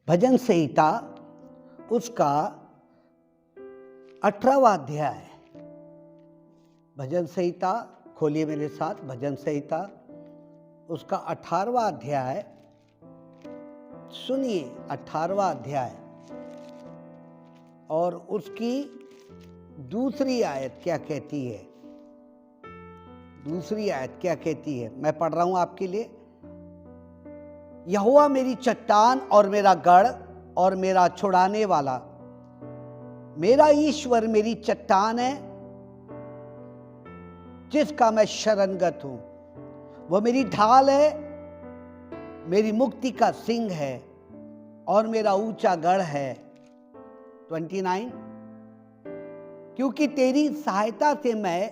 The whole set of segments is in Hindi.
भजन संहिता उसका 18वां अध्याय। भजन संहिता खोलिए मेरे साथ, भजन संहिता उसका 18वां अध्याय सुनिए। 18वां अध्याय और उसकी दूसरी आयत क्या कहती है। दूसरी आयत क्या कहती है, मैं पढ़ रहा हूं आपके लिए। यहोवा मेरी चट्टान और मेरा गढ़ और मेरा छुड़ाने वाला, मेरा ईश्वर मेरी चट्टान है जिसका मैं शरणगत हूं। वह मेरी ढाल है, मेरी मुक्ति का सिंह है और मेरा ऊंचा गढ़ है। 29 क्योंकि तेरी सहायता से मैं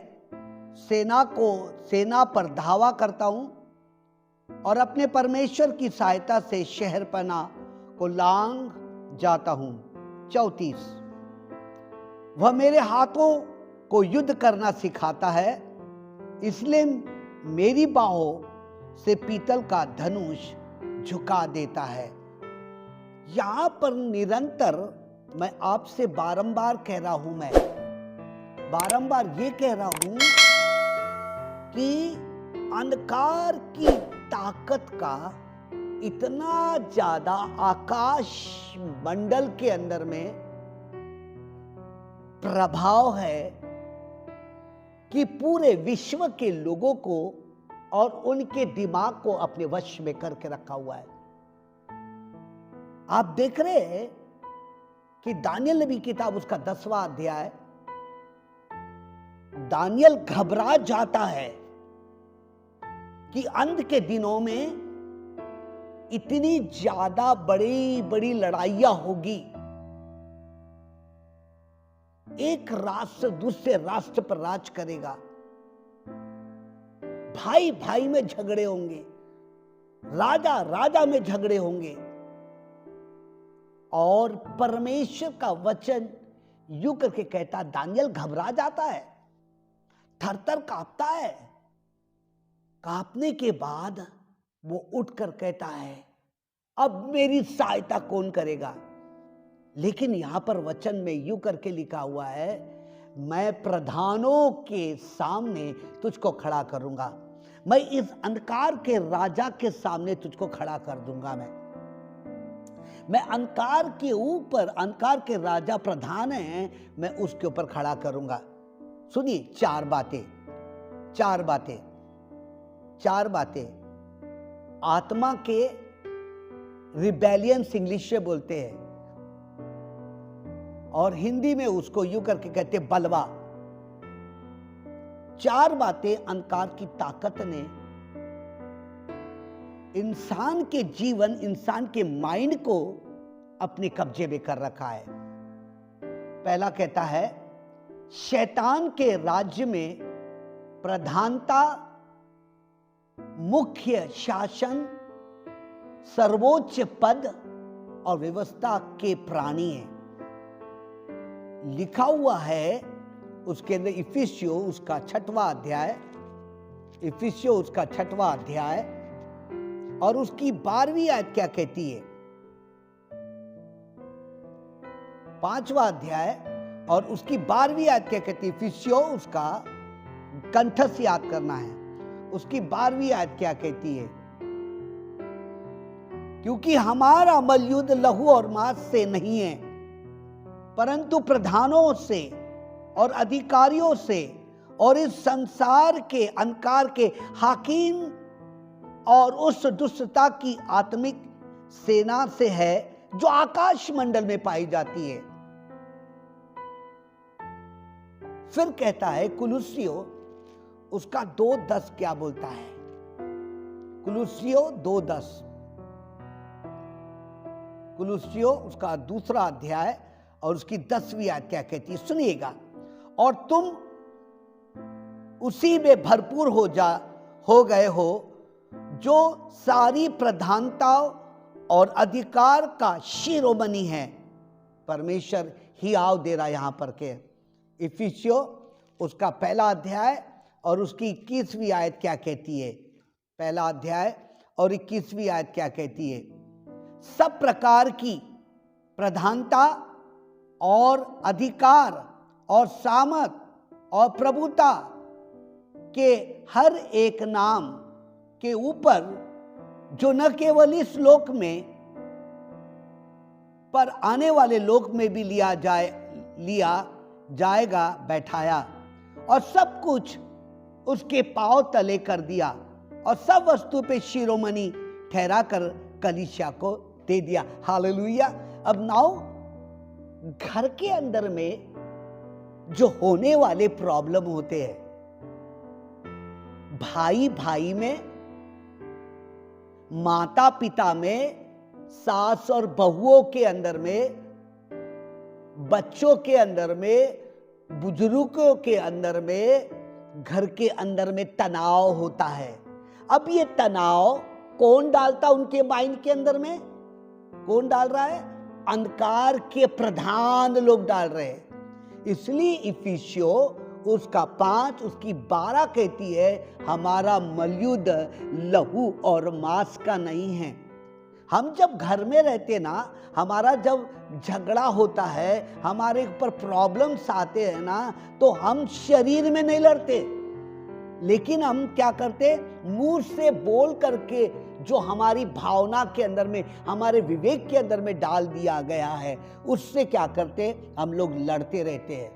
सेना पर धावा करता हूं और अपने परमेश्वर की सहायता से शहरपना को लांघ जाता हूं। 34 वह मेरे हाथों को युद्ध करना सिखाता है, इसलिए मेरी बाहों से पीतल का धनुष झुका देता है। यहां पर निरंतर मैं आपसे बारंबार कह रहा हूं, मैं बारंबार ये कह रहा हूं कि अंधकार की ताकत का इतना ज्यादा आकाश मंडल के अंदर में प्रभाव है कि पूरे विश्व के लोगों को और उनके दिमाग को अपने वश में करके रखा हुआ है। आप देख रहे हैं कि दानियल नबी की किताब उसका 10वां अध्याय, दानियल घबरा जाता है कि अंत के दिनों में इतनी ज्यादा बड़ी बड़ी लड़ाइयां होगी। एक राष्ट्र दूसरे राष्ट्र पर राज करेगा, भाई भाई में झगड़े होंगे, राजा राजा में झगड़े होंगे। और परमेश्वर का वचन यूं करके कहता, दानियल घबरा जाता है, थर-थर कांपता है। कांपने के बाद वो उठकर कहता है, अब मेरी सहायता कौन करेगा। लेकिन यहां पर वचन में यूं करके लिखा हुआ है, मैं प्रधानों के सामने तुझको खड़ा करूंगा, मैं इस अंधकार के राजा के सामने तुझको खड़ा कर दूंगा। मैं अंधकार के ऊपर, अंधकार के राजा प्रधान है, मैं उसके ऊपर खड़ा करूंगा। सुनिए चार बातें आत्मा के रिबेलियंस इंग्लिश में बोलते हैं और हिंदी में उसको यूं करके कहते हैं बलवा। चार बातें अंधकार की ताकत ने इंसान के जीवन, इंसान के माइंड को अपने कब्जे में कर रखा है। पहला कहता है, शैतान के राज्य में प्रधानता, मुख्य शासन, सर्वोच्च पद और व्यवस्था के प्राणी हैं। लिखा हुआ है उसके अंदर इफिसियो उसका 6वां अध्याय और उसकी 12वीं आयत क्या कहती है। 5वां अध्याय और उसकी 12वीं आयत क्या कहती है। इफिसियो उसका कंठस्थ याद करना है। उसकी 12वीं आयत क्या कहती है, क्योंकि हमारा अमल युद्ध लहू और मांस से नहीं है, परंतु प्रधानों से और अधिकारियों से और इस संसार के अंधकार के हाकिम और उस दुष्टता की आत्मिक सेना से है जो आकाश मंडल में पाई जाती है। फिर कहता है कुलुस्सियो उसका 2:10 क्या बोलता है। कुलुस्सियो 2:10, कुलुस्सियो उसका 2रा अध्याय और उसकी 10वीं आयत क्या कहती है, सुनिएगा। और तुम उसी में भरपूर हो गए हो जो सारी प्रधानताओं और अधिकार का शिरोमणि है। परमेश्वर ही आव दे रहा यहां पर के। इफिसियो उसका 1 अध्याय और उसकी 21वीं आयत क्या कहती है। 1 अध्याय और 21वीं आयत क्या कहती है, सब प्रकार की प्रधानता और अधिकार और सामर्थ और प्रभुता के हर एक नाम के ऊपर, जो न केवल इस लोक में पर आने वाले लोक में भी लिया जाएगा, बैठाया, और सब कुछ उसके पांव तले कर दिया, और सब वस्तु पे शिरोमणि ठहरा कर कलीसिया को दे दिया। हालेलुया। अब नाउ घर के अंदर में जो होने वाले प्रॉब्लम होते हैं, भाई भाई में, माता पिता में, सास और बहुओं के अंदर में, बच्चों के अंदर में, बुजुर्गों के अंदर में, घर के अंदर में तनाव होता है। अब ये तनाव कौन डालता उनके माइंड के अंदर में? कौन डाल रहा है? अंधकार के प्रधान लोग डाल रहे हैं। इसलिए इफिसियो उसका 5 उसकी 12 कहती है, हमारा मलयुद्ध लहू और मांस का नहीं है। हम जब घर में रहते ना, हमारा जब झगड़ा होता है, हमारे ऊपर प्रॉब्लम्स आते हैं ना, तो हम शरीर में नहीं लड़ते, लेकिन हम क्या करते? मुंह से बोल करके जो हमारी भावना के अंदर में, हमारे विवेक के अंदर में डाल दिया गया है, उससे क्या करते? हम लोग लड़ते रहते हैं।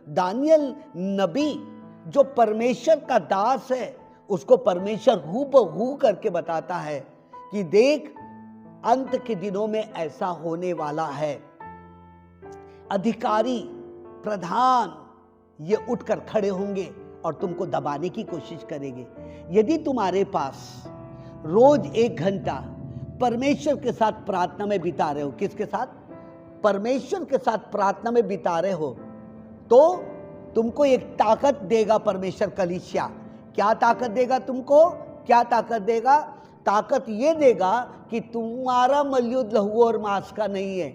दानियल नबी जो परमेश्वर का दास है, उसको परमेश्वर हूबहू करके बताता है कि देख, अंत के दिनों में ऐसा होने वाला है। अधिकारी, प्रधान ये उठकर खड़े होंगे और तुमको दबाने की कोशिश करेंगे। यदि तुम्हारे पास रोज 1 घंटा परमेश्वर के साथ प्रार्थना में बिता रहे हो, किसके साथ? परमेश्वर के साथ प्रार्थना में बिता रहे हो, तो तुमको एक ताकत देगा परमेश्वर कलीसिया। क्या ताकत देगा तुमको? क्या ताकत देगा? ताकत ये देगा कि तुम्हारा मलयुद्ध लहू और मांस का नहीं है,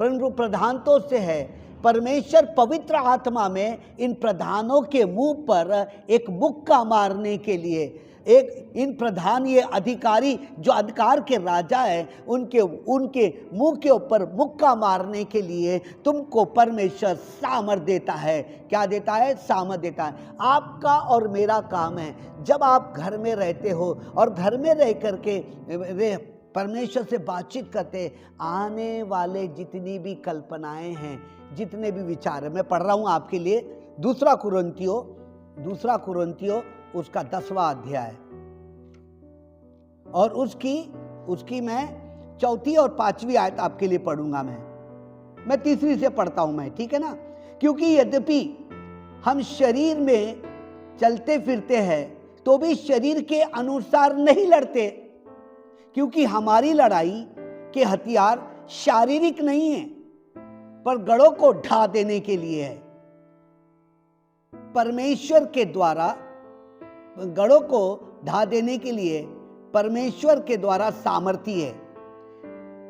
परंतु प्रधानों से है। परमेश्वर पवित्र आत्मा में इन प्रधानों के मुंह पर एक मुक्का मारने के लिए, एक इन प्रधान, ये अधिकारी जो अधिकार के राजा है, उनके मुंह के ऊपर मुक्का मारने के लिए तुमको परमेश्वर सामर्थ देता है। क्या देता है? सामर्थ देता है। आपका और मेरा काम है, जब आप घर में रहते हो और घर में रह करके परमेश्वर से बातचीत करते, आने वाले जितनी भी कल्पनाएं हैं, जितने भी विचार है, मैं पढ़ रहा हूं आपके लिए दूसरा कुरिन्थियों उसका 10वां अध्याय, और उसकी मैं 4 और 5वीं आयत आपके लिए पढ़ूंगा। मैं 3री से पढ़ता हूं मैं, ठीक है ना? क्योंकि यद्यपि हम शरीर में चलते फिरते हैं, तो भी शरीर के अनुसार नहीं लड़ते, क्योंकि हमारी लड़ाई के हथियार शारीरिक नहीं है, पर गढ़ों को ढा देने के लिए है। परमेश्वर के द्वारा गढ़ों को ढा देने के लिए परमेश्वर के द्वारा सामर्थी है।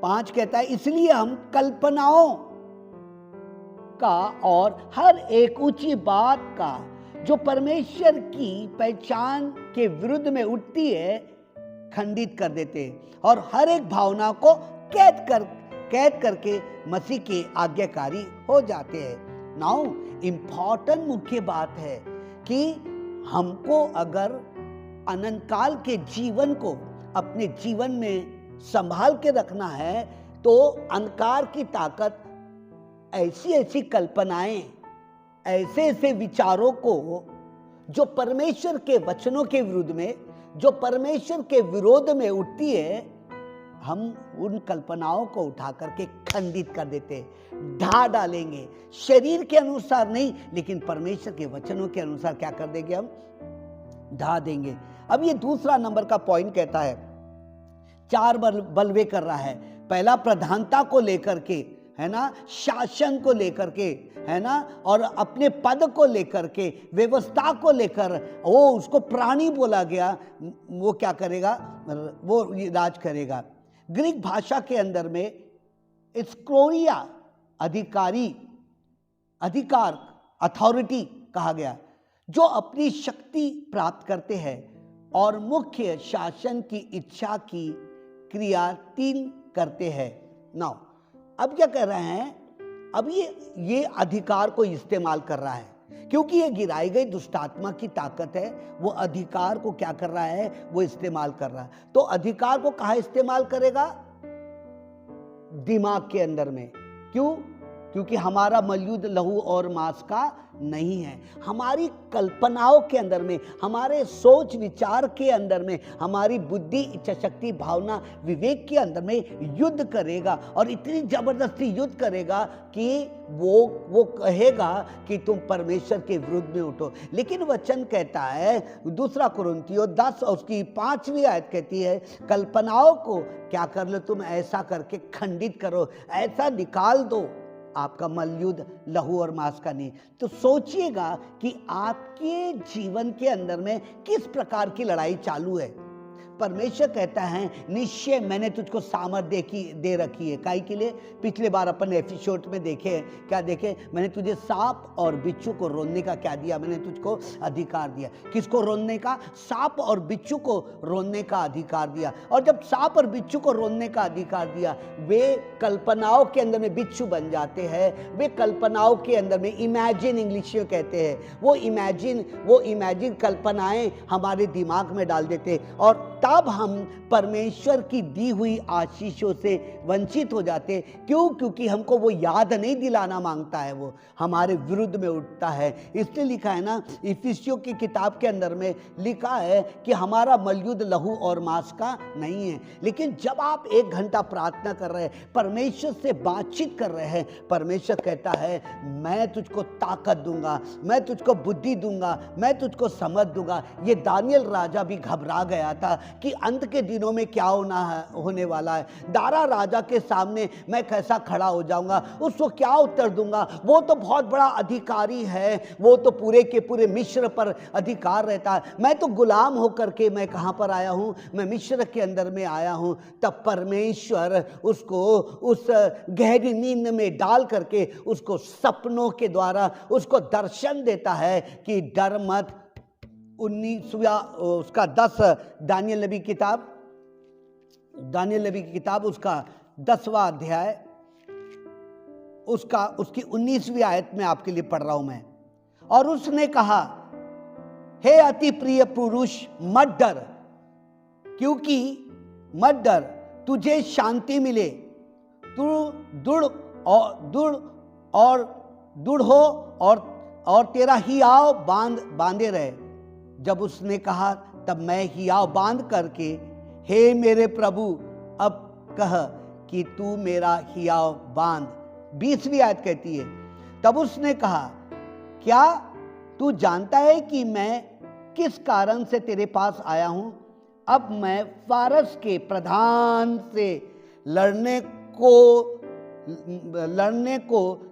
5 कहता है, इसलिए हम कल्पनाओं का और हर एक ऊंची बात का जो परमेश्वर की पहचान के विरुद्ध में उठती है, खंडित कर देते हैं, और हर एक भावना को कैद करके मसीह के आज्ञाकारी हो जाते हैं। नाउ इंपॉर्टेंट मुख्य बात है कि हमको अगर अनंत काल के जीवन को अपने जीवन में संभाल के रखना है, तो अंधकार की ताकत ऐसी कल्पनाएं, ऐसे विचारों को जो परमेश्वर के वचनों के विरुद्ध में, जो परमेश्वर के विरोध में उठती है, हम उन कल्पनाओं को उठा करके खंडित कर देते, ढा डालेंगे। शरीर के अनुसार नहीं, लेकिन परमेश्वर के वचनों के अनुसार क्या कर देंगे? हम ढा देंगे। अब ये दूसरा नंबर का पॉइंट कहता है, 4 बलवे कर रहा है। पहला प्रधानता को लेकर के, है ना, शासन को लेकर के, है ना, और अपने पद को लेकर के, व्यवस्था को लेकर, वो उसको प्राणी बोला गया, वो क्या करेगा? वो राज करेगा। ग्रीक भाषा के अंदर में स्क्रोरिया अधिकार, अथॉरिटी कहा गया, जो अपनी शक्ति प्राप्त करते हैं और मुख्य शासन की इच्छा की क्रिया 3 करते हैं। नाउ अब क्या कर रहे हैं, अब ये अधिकार को इस्तेमाल कर रहा है, क्योंकि ये गिराई गई दुष्टात्मा की ताकत है, वो अधिकार को क्या कर रहा है, वो इस्तेमाल कर रहा है। तो अधिकार को कहाँ इस्तेमाल करेगा? दिमाग के अंदर में। क्यों? क्योंकि हमारा मलयुद्ध लहू और मांस का नहीं है, हमारी कल्पनाओं के अंदर में, हमारे सोच विचार के अंदर में, हमारी बुद्धि, इच्छा शक्ति, भावना, विवेक के अंदर में युद्ध करेगा, और इतनी जबरदस्ती युद्ध करेगा कि वो कहेगा कि तुम परमेश्वर के विरुद्ध में उठो। लेकिन वचन कहता है, 2 कुरिन्थियों 10 और उसकी 5वीं आयत कहती है, कल्पनाओं को क्या कर लो तुम, ऐसा करके खंडित करो, ऐसा निकाल दो, आपका मलयुद्ध लहू और मांस का नहीं। तो सोचिएगा कि आपके जीवन के अंदर में किस प्रकार की लड़ाई चालू है। परमेश्वर कहता है, निश्चय मैंने तुझको सामर्थ दे रखी है। काहे के लिए? पिछले बार अपन एपिसोड में देखे, क्या देखे? मैंने तुझे सांप और बिच्छू को रोनने का क्या दिया? मैंने तुझको अधिकार दिया। किसको रोनने का? सांप और बिच्छू को रोनने का अधिकार दिया। और जब सांप और बिच्छू को रोनने का अधिकार दिया, वे कल्पनाओं के अंदर में बिच्छू बन जाते हैं, वे कल्पनाओं के अंदर में, इमेजिन इंग्लिश में कहते हैं, वो इमेजिन कल्पनाएं हमारे दिमाग में डाल देते, और तब हम परमेश्वर की दी हुई आशीषों से वंचित हो जाते। क्यों? क्योंकि हमको वो याद नहीं दिलाना मांगता है, वो हमारे विरुद्ध में उठता है। इसलिए लिखा है ना, इफिसियों की किताब के अंदर में लिखा है कि हमारा मलयुद्ध लहू और मांस का नहीं है। लेकिन जब आप 1 घंटा प्रार्थना कर रहे हैं, परमेश्वर से बातचीत कर रहे हैं, परमेश्वर कहता है, मैं तुझको ताकत दूंगा, मैं तुझको बुद्धि दूंगा, मैं तुझको समझ दूंगा। ये दानियल राजा भी घबरा गया था कि अंत के दिनों में क्या होने वाला है। दारा राजा के सामने मैं कैसा खड़ा हो जाऊंगा, उसको क्या उत्तर दूंगा? वो तो बहुत बड़ा अधिकारी है, वो तो पूरे के पूरे मिस्र पर अधिकार रहता है, मैं तो गुलाम होकर के मैं कहां पर आया हूं? मैं मिस्र के अंदर में आया हूं। तब परमेश्वर उसको उस गहरी नींद में डाल करके उसको सपनों के द्वारा उसको दर्शन देता है कि डर मत। 19वां उसका 10 दानियल नबी की किताब उसका 10वां अध्याय उसकी 19वीं आयत में आपके लिए पढ़ रहा हूं मैं। और उसने कहा, हे अति प्रिय पुरुष, मत डर, क्योंकि मत डर, तुझे शांति मिले, तू दृढ़ हो और तेरा हियाव बांधे रहे। जब उसने कहा, तब मैं हियाव बांध करके, हे मेरे प्रभु, अब कह कि तू मेरा हियाव बांध। 20वीं आयत कहती है, तब उसने कहा, क्या तू जानता है कि मैं किस कारण से तेरे पास आया हूं? अब मैं फारस के प्रधान से लड़ने को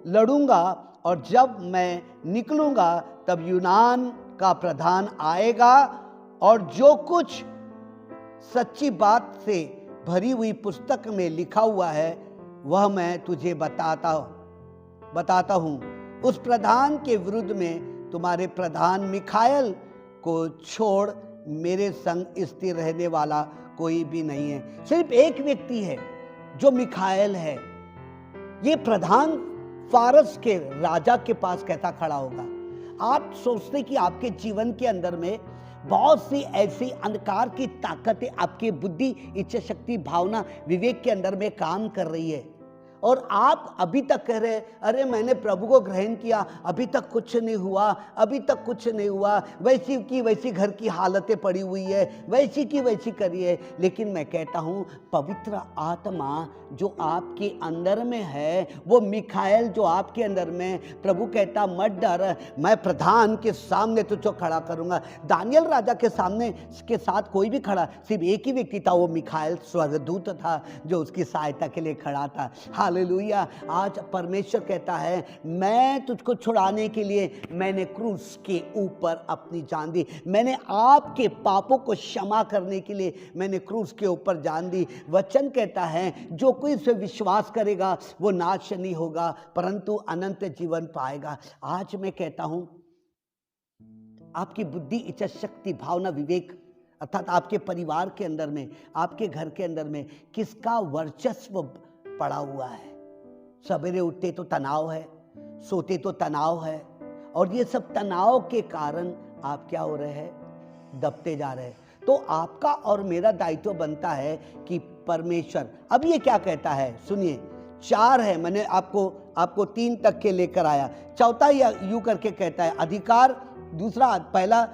लड़ूंगा, और जब मैं निकलूंगा तब यूनान का प्रधान आएगा, और जो कुछ सच्ची बात से भरी हुई पुस्तक में लिखा हुआ है वह मैं तुझे बताता हूं। उस प्रधान के विरुद्ध में तुम्हारे प्रधान मिखाएल को छोड़ मेरे संग स्थिर रहने वाला कोई भी नहीं है। सिर्फ एक व्यक्ति है जो मिखाएल है। ये प्रधान फारस के राजा के पास कैसा खड़ा होगा? आप सोचते कि आपके जीवन के अंदर में बहुत सी ऐसी अंधकार की ताकतें आपकी बुद्धि, इच्छा शक्ति, भावना, विवेक के अंदर में काम कर रही है, और आप अभी तक कह रहे, अरे मैंने प्रभु को ग्रहण किया, अभी तक कुछ नहीं हुआ, वैसी की वैसी घर की हालतें पड़ी हुई है, वैसी की वैसी करी है। लेकिन मैं कहता हूँ, पवित्र आत्मा जो आपके अंदर में है, वो मिखाएल जो आपके अंदर में, प्रभु कहता, मत डर, मैं प्रधान के सामने तुझको खड़ा करूँगा। दानियल राजा के सामने के साथ कोई भी खड़ा, सिर्फ एक ही व्यक्ति था, वो मिखाएल स्वर्गदूत था जो उसकी सहायता के लिए खड़ा था। हालेलुया। आज परमेश्वर कहता है, मैं तुझको छुड़ाने के लिए मैंने क्रूस के ऊपर अपनी जान दी, मैंने आपके पापों को क्षमा करने के लिए मैंने क्रूस के ऊपर जान दी। वचन कहता है, जो कोई इस पे विश्वास करेगा वो नाश नहीं होगा परंतु अनंत जीवन पाएगा। आज मैं कहता हूं, आपकी बुद्धि, इच्छा शक्ति, भावना, विवेक अर्थात आपके परिवार के अंदर में, आपके घर के अंदर में किसका वर्चस्व पड़ा हुआ है। सवेरे उठते तो तनाव है, सोते तो तनाव है, और ये सब तनाव के कारण आप क्या हो रहे हैं, दबते जा रहे हैं। तो आपका और मेरा दायित्व बनता है कि परमेश्वर, अब ये क्या कहता है सुनिए, 4 है, मैंने आपको 3 तक के लेकर आया। चौथा यूं करके कहता है अधिकार, दूसरा पहला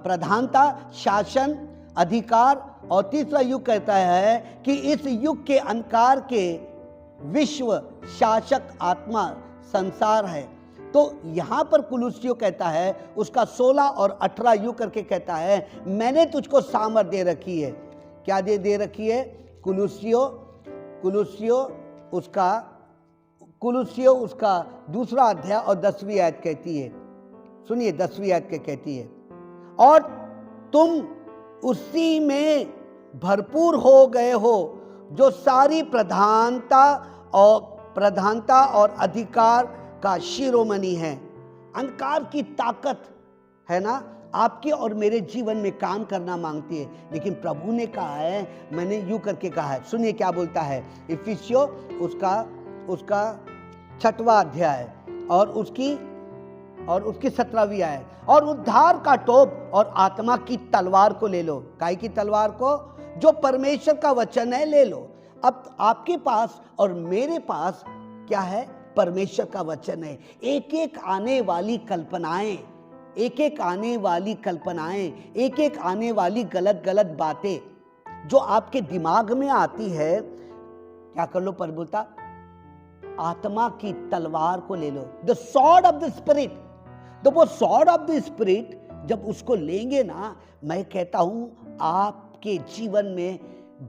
प्रधानता, शासन, अधिकार, और तीसरा युग कहता है कि इस युग के अंधकार के विश्व शासक आत्मा संसार है। तो यहां पर कुलुस्सियों कहता है, उसका 16 और 18 युग करके कहता है मैंने तुझको सामर्थ दे रखी है। क्या दे रखी है? कुलुस्सियों उसका दूसरा अध्याय और 10वीं आयत कहती है, सुनिए 10वीं आयत के कहती है, और तुम उसी में भरपूर हो गए हो जो सारी प्रधानता और अधिकार का शिरोमणि है। अंधकार की ताकत है ना, आपके और मेरे जीवन में काम करना मांगती है, लेकिन प्रभु ने कहा है, मैंने यूं करके कहा है, सुनिए क्या बोलता है, इफिसियों उसका 6वां अध्याय और उसकी 17वीं आयत, और उद्धार का टोप और आत्मा की तलवार को ले लो। काय की तलवार को? जो परमेश्वर का वचन है, ले लो। अब आपके पास और मेरे पास क्या है? परमेश्वर का वचन है। एक एक आने वाली कल्पनाएं, एक एक आने वाली गलत बातें जो आपके दिमाग में आती है, क्या कर लो? पर बोलता आत्मा की तलवार को ले लो, the sword of the spirit. तो वो सॉर्ड ऑफ द स्पिरिट जब उसको लेंगे ना, मैं कहता हूं आपके जीवन में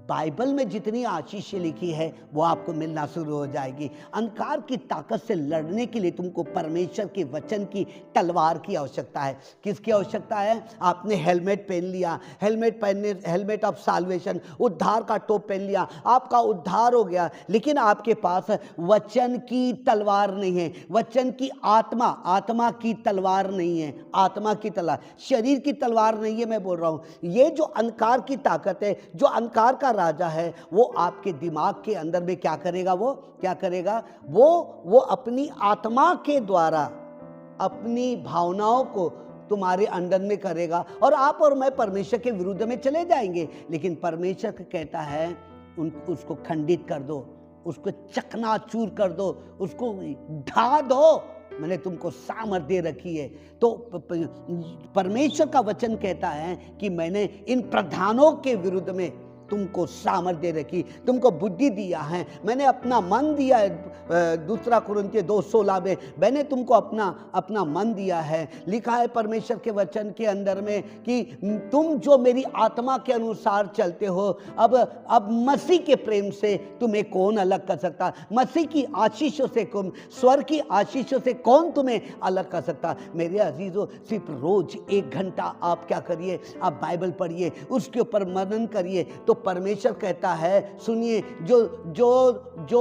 बाइबल में जितनी आशीषें लिखी है वो आपको मिलना शुरू हो जाएगी। अंधकार की ताकत से लड़ने के लिए तुमको परमेश्वर के वचन की तलवार की आवश्यकता है। किसकी आवश्यकता है? आपने हेलमेट पहन लिया, हेलमेट ऑफ साल्वेशन, उद्धार का टोप पहन लिया, आपका उद्धार हो गया, लेकिन आपके पास वचन की तलवार नहीं है, वचन की आत्मा की तलवार नहीं है, आत्मा की तलवार, शरीर की तलवार नहीं है। मैं बोल रहा हूं ये जो अंधकार की ताकत है, जो अंधकार का राजा है, वो आपके दिमाग के अंदर में क्या करेगा? वो अपनी आत्मा के द्वारा अपनी भावनाओं को तुम्हारे अंदर में करेगा, और आप और मैं परमेश्वर के विरुद्ध में चले जाएंगे। लेकिन परमेश्वर कहता है उसको खंडित कर दो, उसको चकनाचूर कर दो, उसको ढा दो, मैंने तुमको सामर्थ दे रखी है। तो परमेश्वर का वचन कहता है कि मैंने इन प्रधानों के विरुद्ध में तुमको सामर्थ दे रखी, तुमको बुद्धि दिया है, मैंने अपना मन दिया है। 2 कुरिन्थियों 2:16 में मैंने तुमको अपना मन दिया है। लिखा है परमेश्वर के वचन के अंदर में कि तुम जो मेरी आत्मा के अनुसार चलते हो, अब मसीह के प्रेम से तुम्हें कौन अलग कर सकता? मसीह की आशीषों से स्वर की आशीषों से कौन तुम्हें अलग कर सकता? मेरे अजीजों, सिर्फ रोज 1 घंटा आप क्या करिए, आप बाइबल पढ़िए, उसके ऊपर मनन करिए। तो परमेश्वर कहता है, सुनिए, जो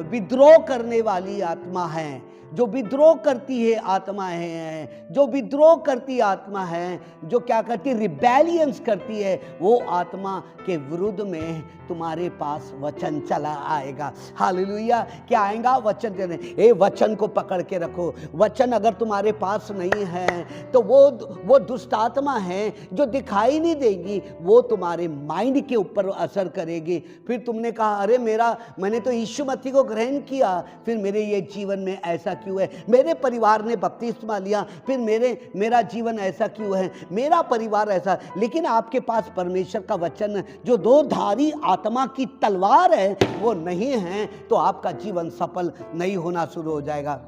विद्रोह करने वाली आत्मा है, जो विद्रोह करती है आत्मा है, जो विद्रोह करती आत्मा है, जो क्या करती है, रिबेलियंस करती है, वो आत्मा के विरुद्ध में तुम्हारे पास वचन चला आएगा। हालेलुया! क्या आएगा? वचन देने। ए वचन को पकड़ के रखो। वचन अगर तुम्हारे पास नहीं है तो वो दुष्ट आत्मा है जो दिखाई नहीं देगी, वो तुम्हारे माइंड के ऊपर असर करेगी। फिर तुमने कहा, अरे मैंने तो यीशु मसीह को ग्रहण किया, फिर मेरे ये जीवन में ऐसा क्यों है? मेरे परिवार ने बपतिस्मा लिया, फिर मेरा जीवन ऐसा क्यों है? मेरा परिवार ऐसा। लेकिन आपके पास परमेश्वर का वचन जो 2 धारी आत्मा की तलवार है वो नहीं है, तो आपका जीवन सफल नहीं होना शुरू हो जाएगा।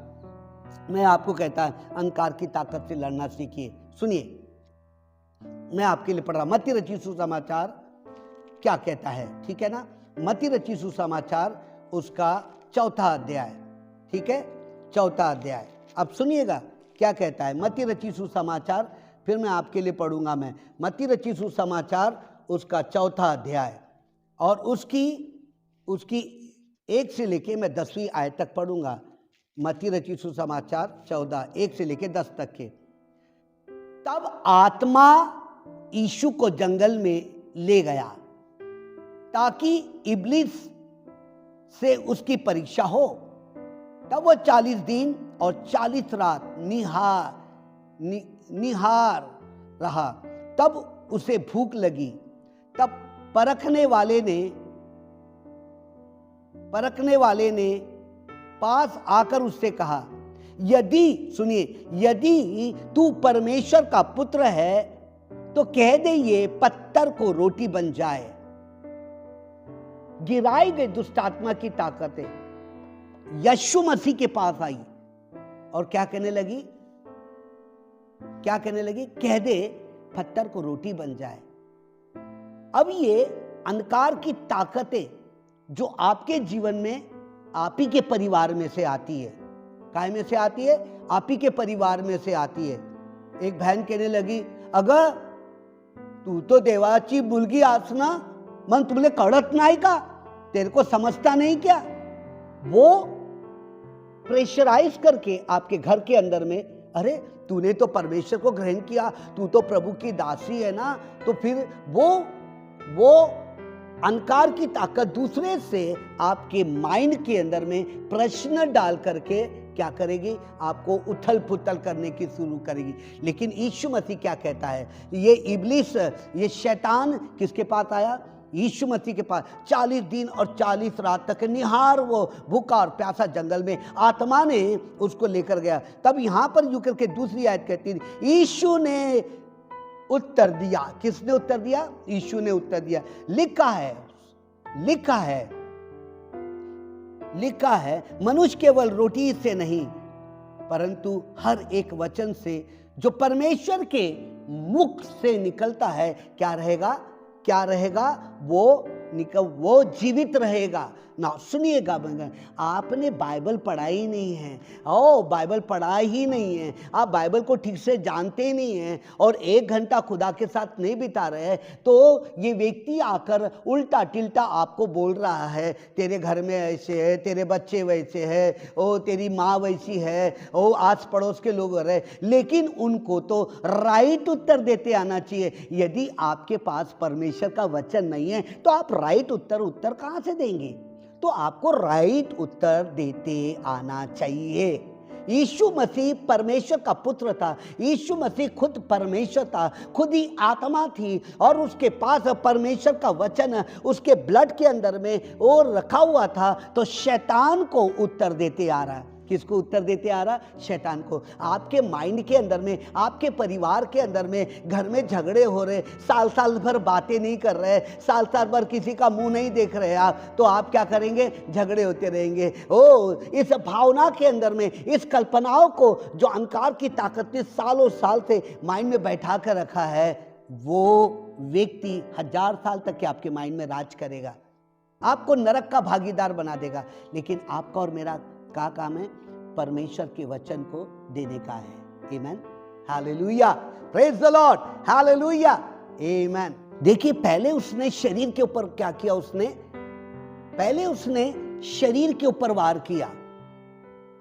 मैं आपको कहता है अंधकार की ताकत से लड़ना सीखिए। सुनिए, मैं आपके लिए पढ़ रहा, मत्ती रचित सुसमाचार क्या कहता है, ठीक है ना? मत्ती रचित सुसमाचार उसका 4था अध्याय, ठीक है, 4था अध्याय। अब सुनिएगा क्या कहता है मत्ती रचित सुसमाचार, फिर मैं आपके लिए पढ़ूंगा। मैं मत्ती रचित सुसमाचार उसका 4था अध्याय और उसकी 1 से लेके मैं 10वीं आयत तक पढ़ूंगा। मत्ती रचित सुसमाचार 14, 1 से लेके 10 तक के। तब आत्मा यीशु को जंगल में ले गया ताकि इब्लिस से उसकी परीक्षा हो। तब वो 40 दिन और 40 रात निहार रहा। तब उसे भूख लगी। तब परखने वाले ने पास आकर उससे कहा, यदि तू परमेश्वर का पुत्र है तो कह दे ये पत्थर को रोटी बन जाए। गिराई गई दुष्ट आत्मा की ताकतें यीशु मसीह के पास आई और क्या कहने लगी? कह दे पत्थर को रोटी बन जाए। अब ये अंधकार की ताकतें जो आपके जीवन में आप ही के परिवार में से आती है, काय में से आती है? आप ही के परिवार में से आती है। एक बहन कहने लगी, अगर तू तो देवाची मुलगी आस ना, मन तुमले कळत नाही का? तेरे को समझता नहीं क्या? वो प्रेशराइज करके आपके घर के अंदर में, अरे तूने तो परमेश्वर को ग्रहण किया, तू तो प्रभु की दासी है ना, तो फिर वो अंधकार की ताकत दूसरे से आपके माइंड के अंदर में प्रश्न डाल करके क्या करेगी? आपको उथल पुथल करने की शुरू करेगी। लेकिन यीशु मसीह क्या कहता है? ये इब्लिस, ये शैतान किसके पास आया? यीशु मसीह के पास। 40 दिन और 40 रात तक निहार वो भूखा और प्यासा जंगल में आत्मा ने उसको लेकर गया। तब यहां पर यूं करके दूसरी आयत कहती है, यीशु ने उत्तर दिया। किसने उत्तर दिया? यीशु ने उत्तर दिया। लिखा है मनुष्य केवल रोटी से नहीं परंतु हर एक वचन से जो परमेश्वर के मुख से निकलता है क्या रहेगा? वो जीवित रहेगा ना। सुनिएगा बहन, आपने बाइबल पढ़ा ही नहीं है, बाइबल पढ़ा ही नहीं है, आप बाइबल को ठीक से जानते ही नहीं हैं और 1 घंटा खुदा के साथ नहीं बिता रहे हैं, तो ये व्यक्ति आकर उल्टा टिल्टा आपको बोल रहा है, तेरे घर में ऐसे है, तेरे बच्चे वैसे है, तेरी माँ वैसी है, आस पड़ोस के लोग रहे। लेकिन उनको तो राइट उत्तर देते आना चाहिए। यदि आपके पास परमेश्वर का वचन नहीं है तो आप राइट उत्तर कहाँ से देंगे? तो आपको राइट उत्तर देते आना चाहिए। यीशु मसीह परमेश्वर का पुत्र था। यीशु मसीह खुद परमेश्वर था, खुद ही आत्मा थी और उसके पास परमेश्वर का वचन उसके ब्लड के अंदर में वो रखा हुआ था। तो शैतान को उत्तर देते आ रहा है। किसको उत्तर देते आ रहा? शैतान को। आपके माइंड के अंदर में, आपके परिवार के अंदर में घर में झगड़े हो रहे, साल भर बातें नहीं कर रहे, साल भर किसी का मुंह नहीं देख रहे आप, तो आप क्या करेंगे? झगड़े होते रहेंगे। इस भावना के अंदर में, इस कल्पनाओं को जो अंधकार की ताकत ने सालों साल से माइंड में बैठा कर रखा है, वो व्यक्ति 1000 साल तक के आपके माइंड में राज करेगा, आपको नरक का भागीदार बना देगा। लेकिन आपका और मेरा का काम है? परमेश्वर के वचन को देने का है। Amen, hallelujah, praise the Lord, hallelujah, amen. देखिए, पहले उसने शरीर के ऊपर क्या किया? पहले उसने शरीर के ऊपर वार किया।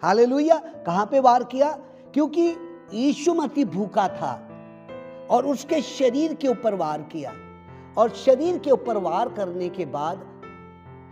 हालेलुया। कहां पे वार किया? क्योंकि यीशु मसीह भूखा था और उसके शरीर के ऊपर वार किया। और शरीर के ऊपर वार करने के बाद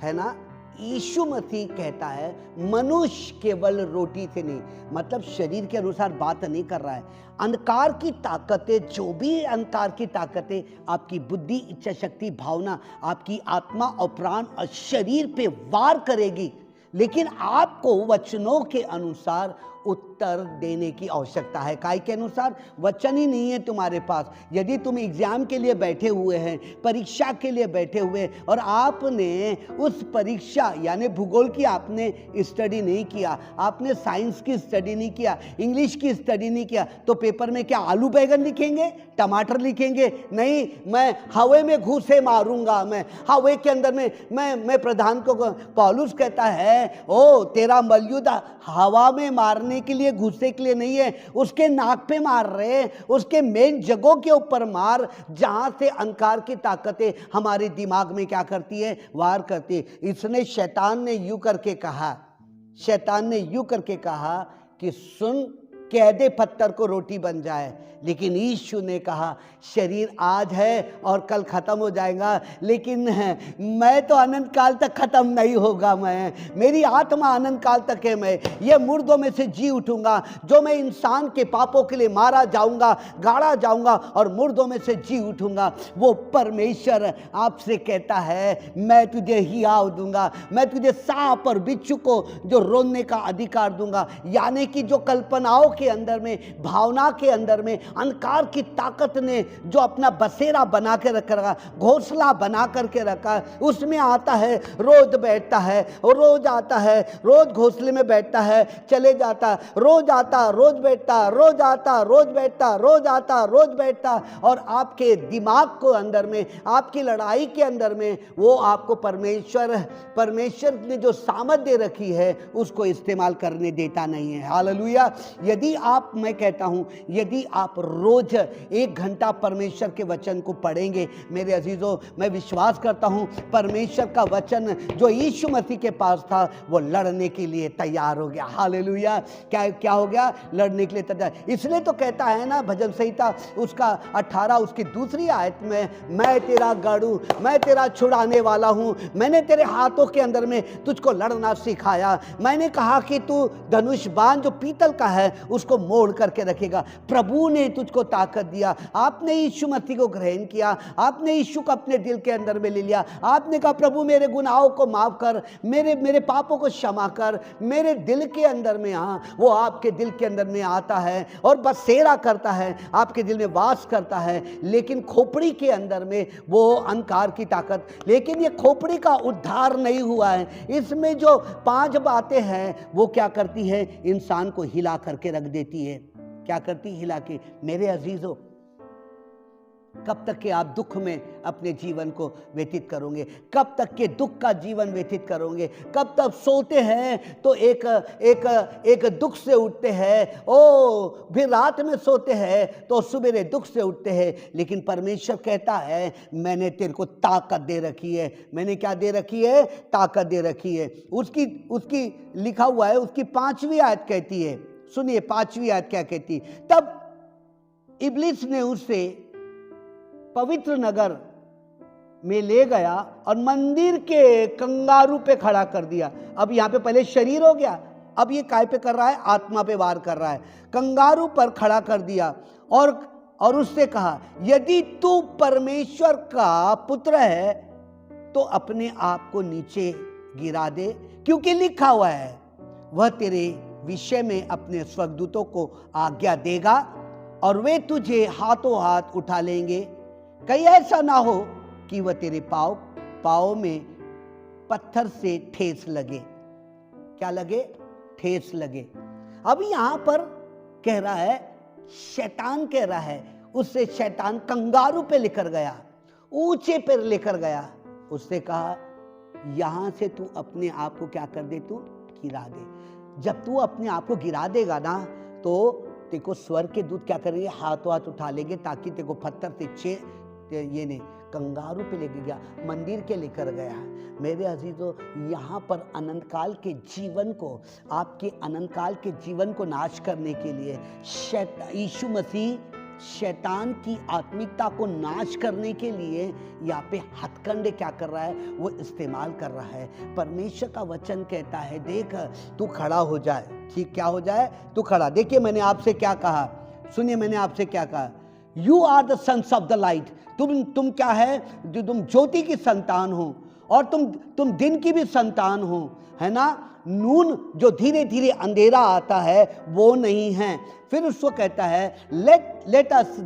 है ना, यीशु मसीह कहता है मनुष्य केवल रोटी से नहीं, मतलब शरीर के अनुसार बात नहीं कर रहा है। अंधकार की ताकतें, जो भी अंधकार की ताकतें आपकी बुद्धि, इच्छा शक्ति, भावना, आपकी आत्मा और प्राण और शरीर पे वार करेगी, लेकिन आपको वचनों के अनुसार उत्तर देने की आवश्यकता है। काय के अनुसार? वचन ही नहीं है तुम्हारे पास। यदि तुम एग्जाम के लिए बैठे हुए हैं, परीक्षा के लिए बैठे हुए, और आपने उस परीक्षा यानी भूगोल की आपने स्टडी नहीं किया, आपने साइंस की स्टडी नहीं किया, इंग्लिश की स्टडी नहीं किया, तो पेपर में क्या आलू बैगन लिखेंगे, टमाटर लिखेंगे? नहीं, मैं हवा में घूसे मारूंगा, मैं हवा के अंदर में मैं प्रधान को, पौलुस कहता है, ओ तेरा मलयुदा हवा में मारने के लिए, घुसे के लिए नहीं है, उसके नाक पे मार रहे हैं, उसके मेन जगहों के ऊपर मार, जहां से अंधकार की ताकतें हमारे दिमाग में क्या करती है? वार करती है। इसने शैतान ने यूं करके कहा कि सुन कह दे पत्थर को रोटी बन जाए। लेकिन यीशु ने कहा शरीर आज है और कल खत्म हो जाएगा, लेकिन मैं तो अनंत काल तक खत्म नहीं होगा। मेरी आत्मा अनंत काल तक है। मैं ये मुर्दों में से जी उठूंगा, जो मैं इंसान के पापों के लिए मारा जाऊंगा, गाड़ा जाऊंगा और मुर्दों में से जी उठूंगा। वो परमेश्वर आपसे कहता है मैं तुझे हियाव दूंगा, मैं तुझे सांप और बिच्छू को जो रोने का अधिकार दूंगा। यानी कि जो कल्पनाओं के अंदर में, भावना के अंदर में अंधकार की ताकत ने जो अपना बसेरा बना के रखा, घोंसला बना करके रखा, उसमें आता है, रोज बैठता है, रोज आता है, रोज घोंसले में बैठता है, चले जाता, रोज आता, रोज बैठता, रोज आता, रोज बैठता, रोज आता, रोज बैठता, और आपके दिमाग को अंदर में, आपकी लड़ाई के अंदर में वो आपको परमेश्वर ने जो सामर्थ्य रखी है उसको इस्तेमाल करने देता नहीं है। हालेलुया। यदि आप, मैं कहता हूं, यदि आप रोज 1 घंटा परमेश्वर के वचन को पढ़ेंगे, मेरे अजीजों, मैं विश्वास करता हूं परमेश्वर का वचन जो यीशु मसीह के पास था वो लड़ने के लिए तैयार हो गया। हालेलुया। क्या हो गया? लड़ने के लिए तैयार। इसलिए तो कहता है ना भजन संहिता उसका 18 उसकी दूसरी आयत में, मैं तेरा गढ़ हूं, मैं तेरा छुड़ाने वाला हूं, मैंने तेरे हाथों के अंदर में तुझको लड़ना सिखाया, मैंने कहा कि तू धनुष बाण जो पीतल का है उसको मोड़ करके रखेगा। प्रभु ने तुझको ताकत दिया। आपने यीशु मसीह को ग्रहण किया, आपने यीशु को अपने दिल के अंदर में ले लिया, आपने कहा प्रभु मेरे गुनाहों को माफ कर, मेरे पापों को क्षमा कर, मेरे दिल के अंदर में आ। वो आपके दिल के अंदर में आता है और बसेरा करता है, आपके दिल में वास करता है। लेकिन खोपड़ी के अंदर में वो अंधकार की ताकत, लेकिन ये खोपड़ी का उद्धार नहीं हुआ है। इसमें जो 5 बातें हैं वो क्या करती है? इंसान को हिला करके रख देती है। क्या करती? हिला के। मेरे अजीजों, कब तक के आप दुख में अपने जीवन को व्यतीत करोगे? कब तक के दुख का जीवन व्यतीत करोगे? कब तक सोते हैं तो एक दुख से उठते हैं, फिर रात में सोते हैं तो सवेरे दुख से उठते हैं। लेकिन परमेश्वर कहता है मैंने तेरे को ताकत दे रखी है। मैंने क्या दे रखी है? ताकत दे रखी है। उसकी लिखा हुआ है, उसकी 5वीं आयत कहती है, सुनिए 5वीं आयत क्या कहती? तब इब्लिस ने उससे पवित्र नगर में ले गया और मंदिर के कंगारू पे खड़ा कर दिया। अब यहां पे पहले शरीर हो गया, अब ये काय पे कर रहा है? आत्मा पे वार कर रहा है। कंगारू पर खड़ा कर दिया और उससे कहा यदि तू परमेश्वर का पुत्र है तो अपने आप को नीचे गिरा दे, क्योंकि लिखा हुआ है वह तेरे विषय में अपने स्वर्गदूतों को आज्ञा देगा और वे तुझे हाथों हाथ उठा लेंगे, कहीं ऐसा ना हो कि वह तेरे पाँव में पत्थर से ठेस लगे। क्या लगे? ठेस लगे। अब यहां पर कह रहा है, शैतान कह रहा है, उससे शैतान कंगारू पे लेकर गया, ऊंचे पर लेकर गया। उससे कहा यहां से तू अपने आप को क्या कर दे? तू गिरा दे। जब तू अपने आप को गिरा देगा ना तो तेको स्वर्ग के दूत क्या करेंगे? हाथों हाथ उठा लेंगे ताकि तेको पत्थर से ये नहीं, कंगारू पे लेके गया, मंदिर के लेकर गया। मेरे अजीजों, यहाँ पर अनंत काल के जीवन को, आपके अनंत काल के जीवन को नाश करने के लिए यीशु मसीह शैतान की आत्मिकता को नाश करने के लिए यहाँ पे हथकंडे क्या कर रहा है? वो इस्तेमाल कर रहा है। परमेश्वर का वचन कहता है देख तू खड़ा हो जाए। ठीक, क्या हो जाए? तू खड़ा। देखिए मैंने आपसे क्या कहा, सुनिए मैंने आपसे क्या कहा, you are the sons of the light. तुम क्या है? तुम ज्योति की संतान हो और तुम दिन की भी संतान हो, है ना। नून जो धीरे धीरे अंधेरा आता है वो नहीं है। फिर उसको कहता है let us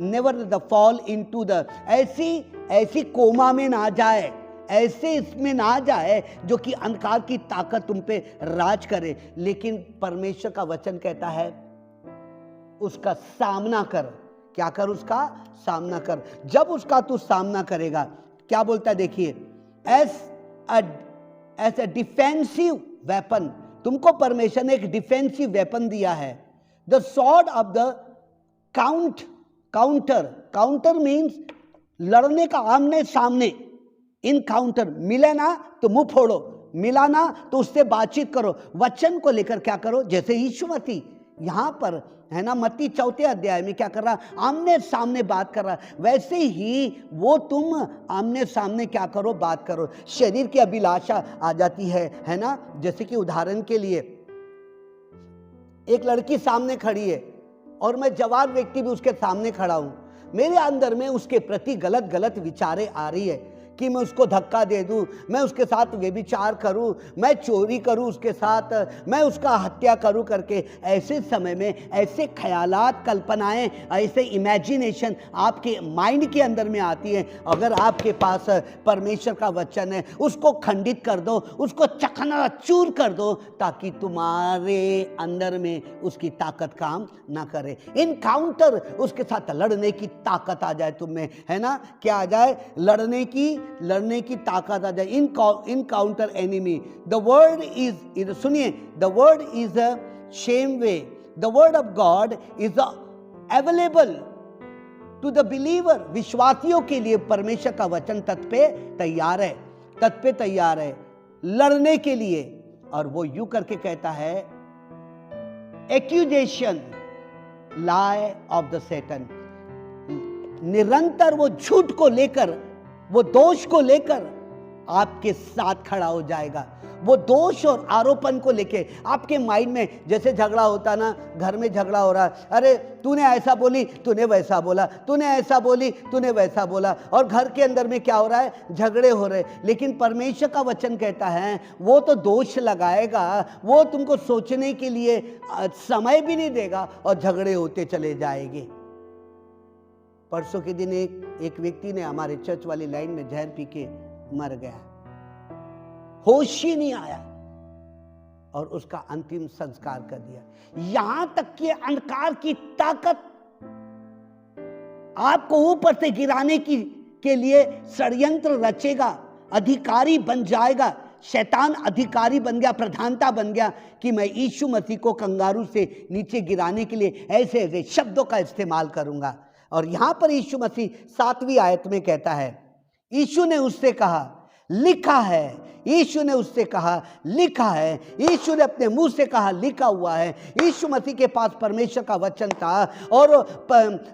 never the fall into the, ऐसी कोमा में ना जाए, ऐसे इसमें ना जाए जो कि अंधकार की ताकत तुम पे राज करे। लेकिन परमेश्वर का वचन कहता है उसका सामना कर। क्या कर? उसका सामना कर। जब उसका तू सामना करेगा, क्या बोलता है देखिए, एज अ डिफेंसिव वेपन, तुमको परमेश्वर ने एक डिफेंसिव वेपन दिया है। The sword of the counter means लड़ने का आमने सामने, इनकाउंटर। मिले ना तो मुंह फोड़ो, मिला ना तो उससे बातचीत करो, वचन को लेकर क्या करो। जैसे यीशु मसीह यहां पर है ना, मत्ती 4 अध्याय में क्या कर रहा, आमने सामने बात कर रहा। वैसे ही वो तुम आमने सामने क्या करो, बात करो। शरीर की अभिलाषा आ जाती है ना। जैसे कि उदाहरण के लिए एक लड़की सामने खड़ी है और मैं जवान व्यक्ति भी उसके सामने खड़ा हूं, मेरे अंदर में उसके प्रति गलत गलत विचारें आ रही है कि मैं उसको धक्का दे दूं, मैं उसके साथ व्यभिचार करूं, मैं चोरी करूं उसके साथ, मैं उसका हत्या करूं करके। ऐसे समय में ऐसे ख्यालात, कल्पनाएं, ऐसे इमेजिनेशन आपके माइंड के अंदर में आती है। अगर आपके पास परमेश्वर का वचन है, उसको खंडित कर दो, उसको चकनाचूर कर दो, ताकि तुम्हारे अंदर में उसकी ताकत काम ना करे। इनकाउंटर, उसके साथ लड़ने की ताकत आ जाए तुम में, है ना। क्या आ जाए, लड़ने की ताकत आ जाए। Encounter enemy. The word is सुनिए, the word is a same way, the word of God is available to the believer. विश्वासियों के लिए परमेश्वर का वचन तत् पे तैयार है लड़ने के लिए। और वो यूं करके कहता है, accusation, lie of the Satan. निरंतर वो झूठ को लेकर, वो दोष को लेकर आपके साथ खड़ा हो जाएगा। वो दोष और आरोपण को लेके आपके माइंड में, जैसे झगड़ा होता ना, घर में झगड़ा हो रहा, अरे तूने ऐसा बोली, तूने वैसा बोला, तूने ऐसा बोली, तूने वैसा बोला, और घर के अंदर में क्या हो रहा है, झगड़े हो रहे। लेकिन परमेश्वर का वचन कहता है, वो तो दोष लगाएगा, वो तुमको सोचने के लिए समय भी नहीं देगा और झगड़े होते चले जाएंगे। परसों के दिन एक व्यक्ति ने हमारे चर्च वाली लाइन में जहर पी के मर गया, होश ही नहीं आया, और उसका अंतिम संस्कार कर दिया। यहां तक कि अंधकार की ताकत आपको ऊपर से गिराने के लिए षड्यंत्र रचेगा, अधिकारी बन जाएगा। शैतान अधिकारी बन गया, प्रधानता बन गया कि मैं यीशु मसीह को कंगारू से नीचे गिराने के लिए ऐसे ऐसे शब्दों का इस्तेमाल करूंगा। और यहां पर यीशु मसीह 7वीं आयत में कहता है, यीशु ने उससे कहा, लिखा है। यीशु ने उससे कहा, लिखा है। यीशु ने अपने मुंह से कहा, लिखा हुआ है। यीशु मसीह के पास परमेश्वर का वचन था, और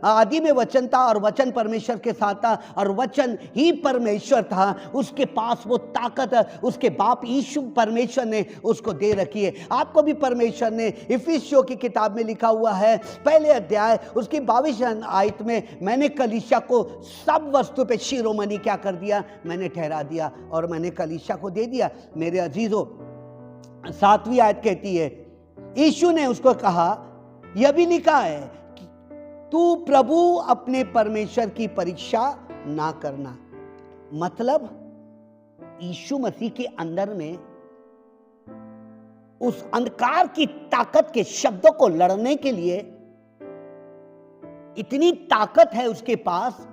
आदि में वचन था, और वचन परमेश्वर के साथ था, और वचन ही परमेश्वर था। उसके पास वो ताकत उसके बाप यीशु परमेश्वर ने उसको दे रखी है। आपको भी परमेश्वर ने इफिसियों की किताब में लिखा हुआ है, पहले अध्याय उसकी 22 आयत में, मैंने कलीसिया को सब वस्तु पे शिरोमणि क्या कर दिया, मैंने ठहरा दिया, और मैंने कलीसिया को दे दिया। मेरे अजीजों, 7वीं आयत कहती है, यीशु ने उसको कहा, यह भी लिखा है कि तू प्रभु अपने परमेश्वर की परीक्षा ना करना। मतलब यीशु मसीह के अंदर में उस अंधकार की ताकत के शब्दों को लड़ने के लिए इतनी ताकत है उसके पास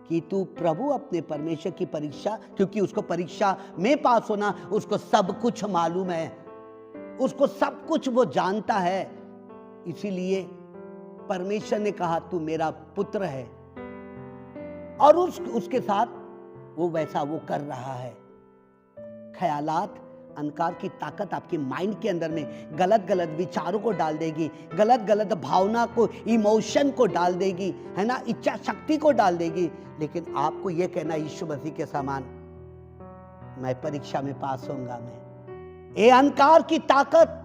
कि तू प्रभु अपने परमेश्वर की परीक्षा, क्योंकि उसको परीक्षा में पास होना, उसको सब कुछ मालूम है, उसको सब कुछ वो जानता है। इसीलिए परमेश्वर ने कहा, तू मेरा पुत्र है, और उसके साथ वो वैसा वो कर रहा है। ख्यालात, अंधकार की ताकत आपके माइंड के अंदर में गलत गलत विचारों को डाल देगी, गलत गलत भावना को, इमोशन को डाल देगी, है ना, इच्छा शक्ति को डाल देगी। लेकिन आपको यह कहना, यीशु मसीह के समान मैं परीक्षा में पास होऊंगा। मैं ये अंधकार की ताकत,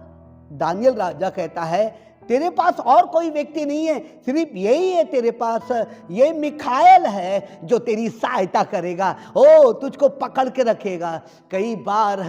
दानियल राजा कहता है, तेरे पास और कोई व्यक्ति नहीं है, सिर्फ यही है तेरे पास, ये मिखाएल है जो तेरी सहायता करेगा, ओ तुझको पकड़ के रखेगा। कई बार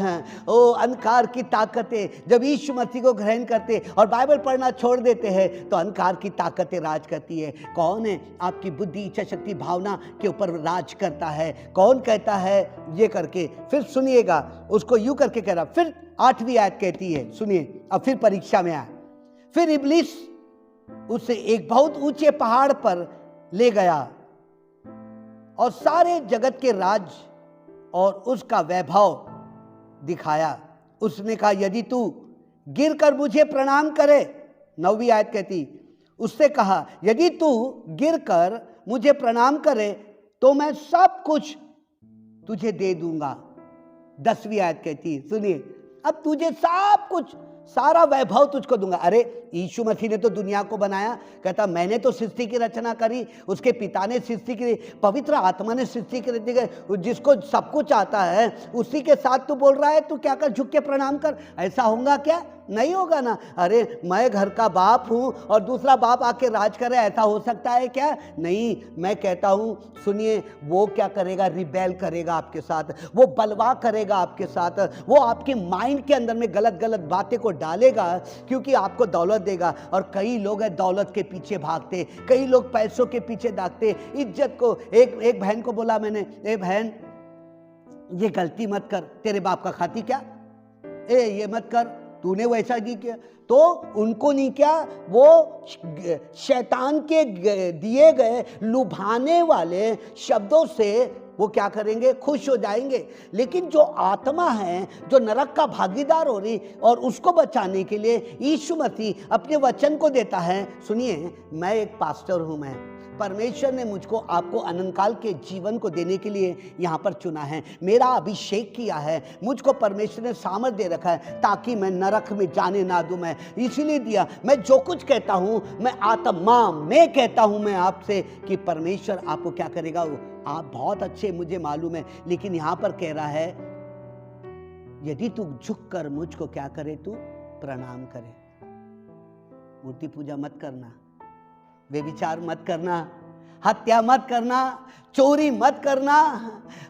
ओ अंधकार की ताकतें जब यीशु मसीह को ग्रहण करते और बाइबल पढ़ना छोड़ देते हैं, तो अंधकार की ताकतें राज करती है। कौन है? आपकी बुद्धि, इच्छा शक्ति, भावना के ऊपर राज करता है। कौन कहता है ये करके? फिर सुनिएगा, उसको यूं करके कह रहा। फिर 8वीं आयत कहती है, सुनिए, अब फिर परीक्षा में आया। फिर इब्लीस उसे एक बहुत ऊंचे पहाड़ पर ले गया और सारे जगत के राज और उसका वैभव दिखाया। उसने कहा, यदि तू गिरकर मुझे प्रणाम करे, 9वीं आयत कहती, उससे कहा, यदि तू गिरकर मुझे प्रणाम करे तो मैं सब कुछ तुझे दे दूंगा। 10वीं आयत कहती, सुनिए, अब तुझे सब कुछ सारा वैभव तुझको दूंगा। अरे यीशु मसीह ने तो दुनिया को बनाया, कहता मैंने तो सृष्टि की रचना करी, उसके पिता ने सृष्टि की, पवित्र आत्मा ने सृष्टि की, जिसको सब कुछ आता है उसी के साथ तू बोल रहा है तू क्या कर, झुक के प्रणाम कर। ऐसा होगा क्या? नहीं होगा ना। अरे मैं घर का बाप हूं और दूसरा बाप आके राज करे, ऐसा हो सकता है क्या? नहीं। मैं कहता हूं सुनिए, वो क्या करेगा? रिबेल करेगा आपके साथ, वो बलवा करेगा आपके साथ, वो आपके माइंड के अंदर में गलत गलत बातें को डालेगा, क्योंकि आपको दौलत देगा। और कई लोग हैं दौलत के पीछे भागते, कई लोग पैसों के पीछे भागते, इज्जत को। एक बहन को बोला मैंने, ए बहन ये गलती मत कर, तेरे बाप का खाती क्या, ये मत कर, तूने वैसा नहीं किया। तो उनको नहीं किया, वो शैतान के दिए गए लुभाने वाले शब्दों से वो क्या करेंगे? खुश हो जाएंगे। लेकिन जो आत्मा है, जो नरक का भागीदार हो रही, और उसको बचाने के लिए यीशु मसीह अपने वचन को देता है। सुनिए, मैं एक पास्टर हूं, मैं परमेश्वर ने मुझको आपको अनंत काल के जीवन को देने के लिए यहाँ पर चुना है, मेरा अभिषेक किया है, मुझको परमेश्वर ने सामर्थ दे रखा है ताकि मैं नरक में जाने ना दूं। मैं इसीलिए दिया। मैं जो कुछ कहता हूँ मैं आत्मा में कहता हूँ मैं आपसे कि परमेश्वर आपको क्या करेगा। आप बहुत अच्छे, मुझे मालूम है, लेकिन यहाँ पर कह रहा है यदि तू झुक कर मुझको क्या करे, तू प्रणाम करे। मूर्ति पूजा मत करना, व्यभिचार मत करना, हत्या मत करना, चोरी मत करना,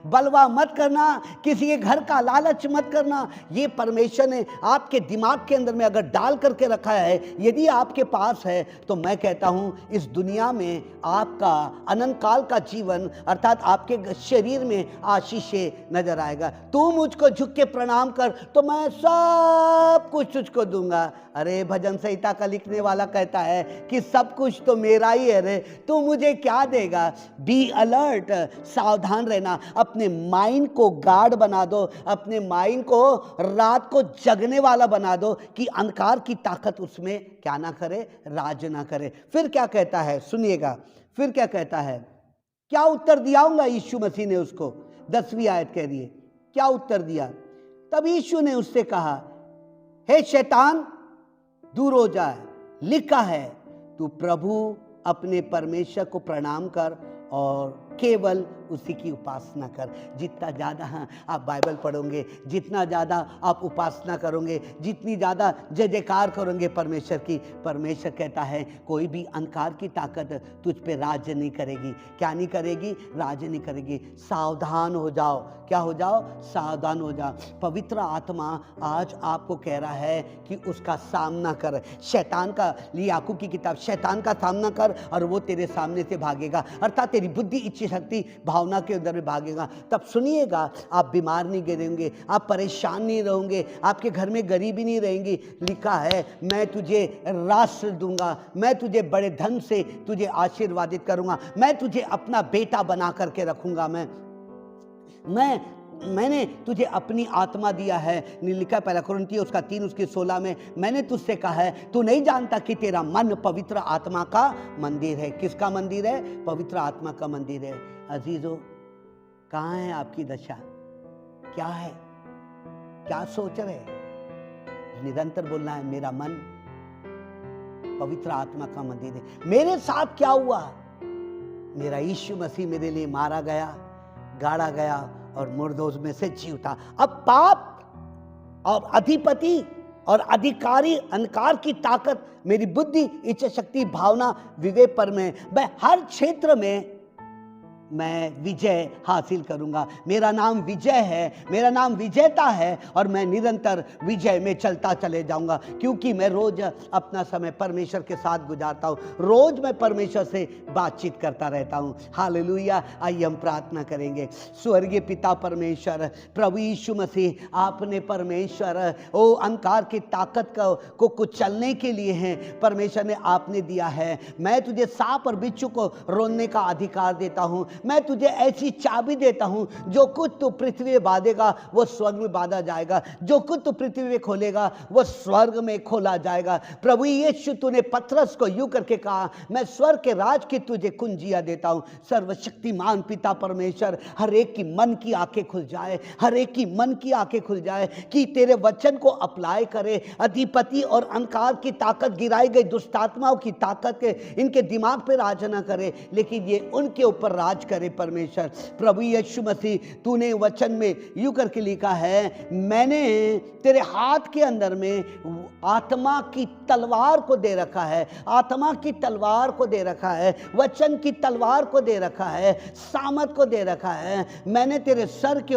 बलवा मत करना, किसी के घर का लालच मत करना। ये परमेश्वर ने आपके दिमाग के अंदर में अगर डाल करके रखा है, यदि आपके पास है, तो मैं कहता हूँ इस दुनिया में आपका अनंत काल का जीवन अर्थात आपके शरीर में आशीषें नजर आएगा। तू मुझको झुक के प्रणाम कर तो मैं सब कुछ तुझको दूंगा। अरे भजन संहिता का लिखने वाला कहता है कि सब कुछ तो मेरा ही है रे, तू मुझे क्या देगा। बी अलर्ट, सावधान रहना, अपने माइंड को गार्ड बना दो, अपने माइंड को रात को जगने वाला बना दो कि अंधकार की ताकत उसमें क्या ना करे, राज ना करे। फिर क्या कहता है सुनिएगा, फिर क्या कहता है, क्या उत्तर दियाऊंगा यीशु मसीह ने उसको। 10वीं आयत कह रही है, क्या उत्तर दिया? तब यीशु ने उससे कहा, हे शैतान दूर हो जाए, लिखा है तू प्रभु अपने परमेश्वर को प्रणाम कर और केवल उसी की उपासना कर। जितना ज़्यादा आप बाइबल पढ़ोगे, जितना ज़्यादा आप उपासना करोगे, जितनी ज़्यादा जय जयकार करोगे परमेश्वर की, परमेश्वर कहता है कोई भी अंधकार की ताकत तुझ पे राज्य नहीं करेगी। क्या नहीं करेगी? राज्य नहीं करेगी। सावधान हो जाओ। क्या हो जाओ? सावधान हो जाओ। पवित्र आत्मा आज आपको कह रहा है कि उसका सामना कर। शैतान का, याकूब की किताब, शैतान का सामना कर और वो तेरे सामने से भागेगा, अर्थात तेरी बुद्धि, इच्छा शक्ति, भावना के अंदर में भागेगा। तब सुनिएगा, आप बीमार नहीं गिरेंगे, आप परेशान नहीं रहोगे, आपके घर में गरीबी नहीं रहेंगी। लिखा है मैं तुझे राष्ट्र दूंगा, मैं तुझे बड़े धन से तुझे आशीर्वादित करूंगा, मैं तुझे अपना बेटा बना करके रखूंगा। मैंने तुझे अपनी आत्मा दिया है। लिखा है 1 कुरिन्थियों उसका 3 उसके 16 में, मैंने तुझसे कहा है तू नहीं जानता कि तेरा मन पवित्र आत्मा का मंदिर है। किसका मंदिर है? पवित्र आत्मा का मंदिर है। अजीजों, कहाँ है आपकी दशा? क्या है? क्या सोच रहे? निरंतर बोलना है मेरा मन पवित्र आत्मा का मंदिर है। मेरे साथ क्या हुआ? मेरा यीशु मसीह मेरे लिए मारा गया, गाड़ा गया और मुर्दों में से जी उठा। अब पाप और अधिपति और अधिकारी अंधकार की ताकत मेरी बुद्धि, इच्छा शक्ति, भावना, विवेक पर मैं हर क्षेत्र में मैं विजय हासिल करूंगा। मेरा नाम विजय है, मेरा नाम विजेता है और मैं निरंतर विजय में चलता चले जाऊंगा, क्योंकि मैं रोज अपना समय परमेश्वर के साथ गुजारता हूं, रोज मैं परमेश्वर से बातचीत करता रहता हूं। हालेलुया। आइए हम प्रार्थना करेंगे। स्वर्गीय पिता परमेश्वर, प्रभु यीशु मसीह, आपने परमेश्वर ओ अंधकार की ताकत को कुचलने के लिए है परमेश्वर ने आपने दिया है। मैं तुझे सांप और बिच्छू को रोनने का अधिकार देता हूं। मैं तुझे ऐसी चाबी देता हूँ, जो कुछ तू पृथ्वी में बांधेगा वो स्वर्ग में बांधा जाएगा, जो कुछ तू पृथ्वी में खोलेगा वो स्वर्ग में खोला जाएगा। प्रभु यीशु, तूने पतरस को यूं करके कहा, मैं स्वर्ग के राज की तुझे कुंजियां देता हूँ। सर्वशक्तिमान पिता परमेश्वर, हर एक की मन की आंखें खुल जाए, हर एक की मन की आंखें खुल जाए कि तेरे वचन को अप्लाई करे। अधिपति और अंधकार की ताकत, गिराई गई दुष्ट आत्माओं की ताकत के इनके दिमाग पे राज ना करे, लेकिन ये उनके ऊपर राज करे। परमेश्वर प्रभु यीशु मसीह, तूने वचन में यूं करके लिखा है, मैंने तेरे हाथ के अंदर में आत्मा की तलवार को दे रखा है, आत्मा की तलवार को दे रखा है, वचन की तलवार को दे रखा है, सामर्थ को दे रखा है। मैंने तेरे सर के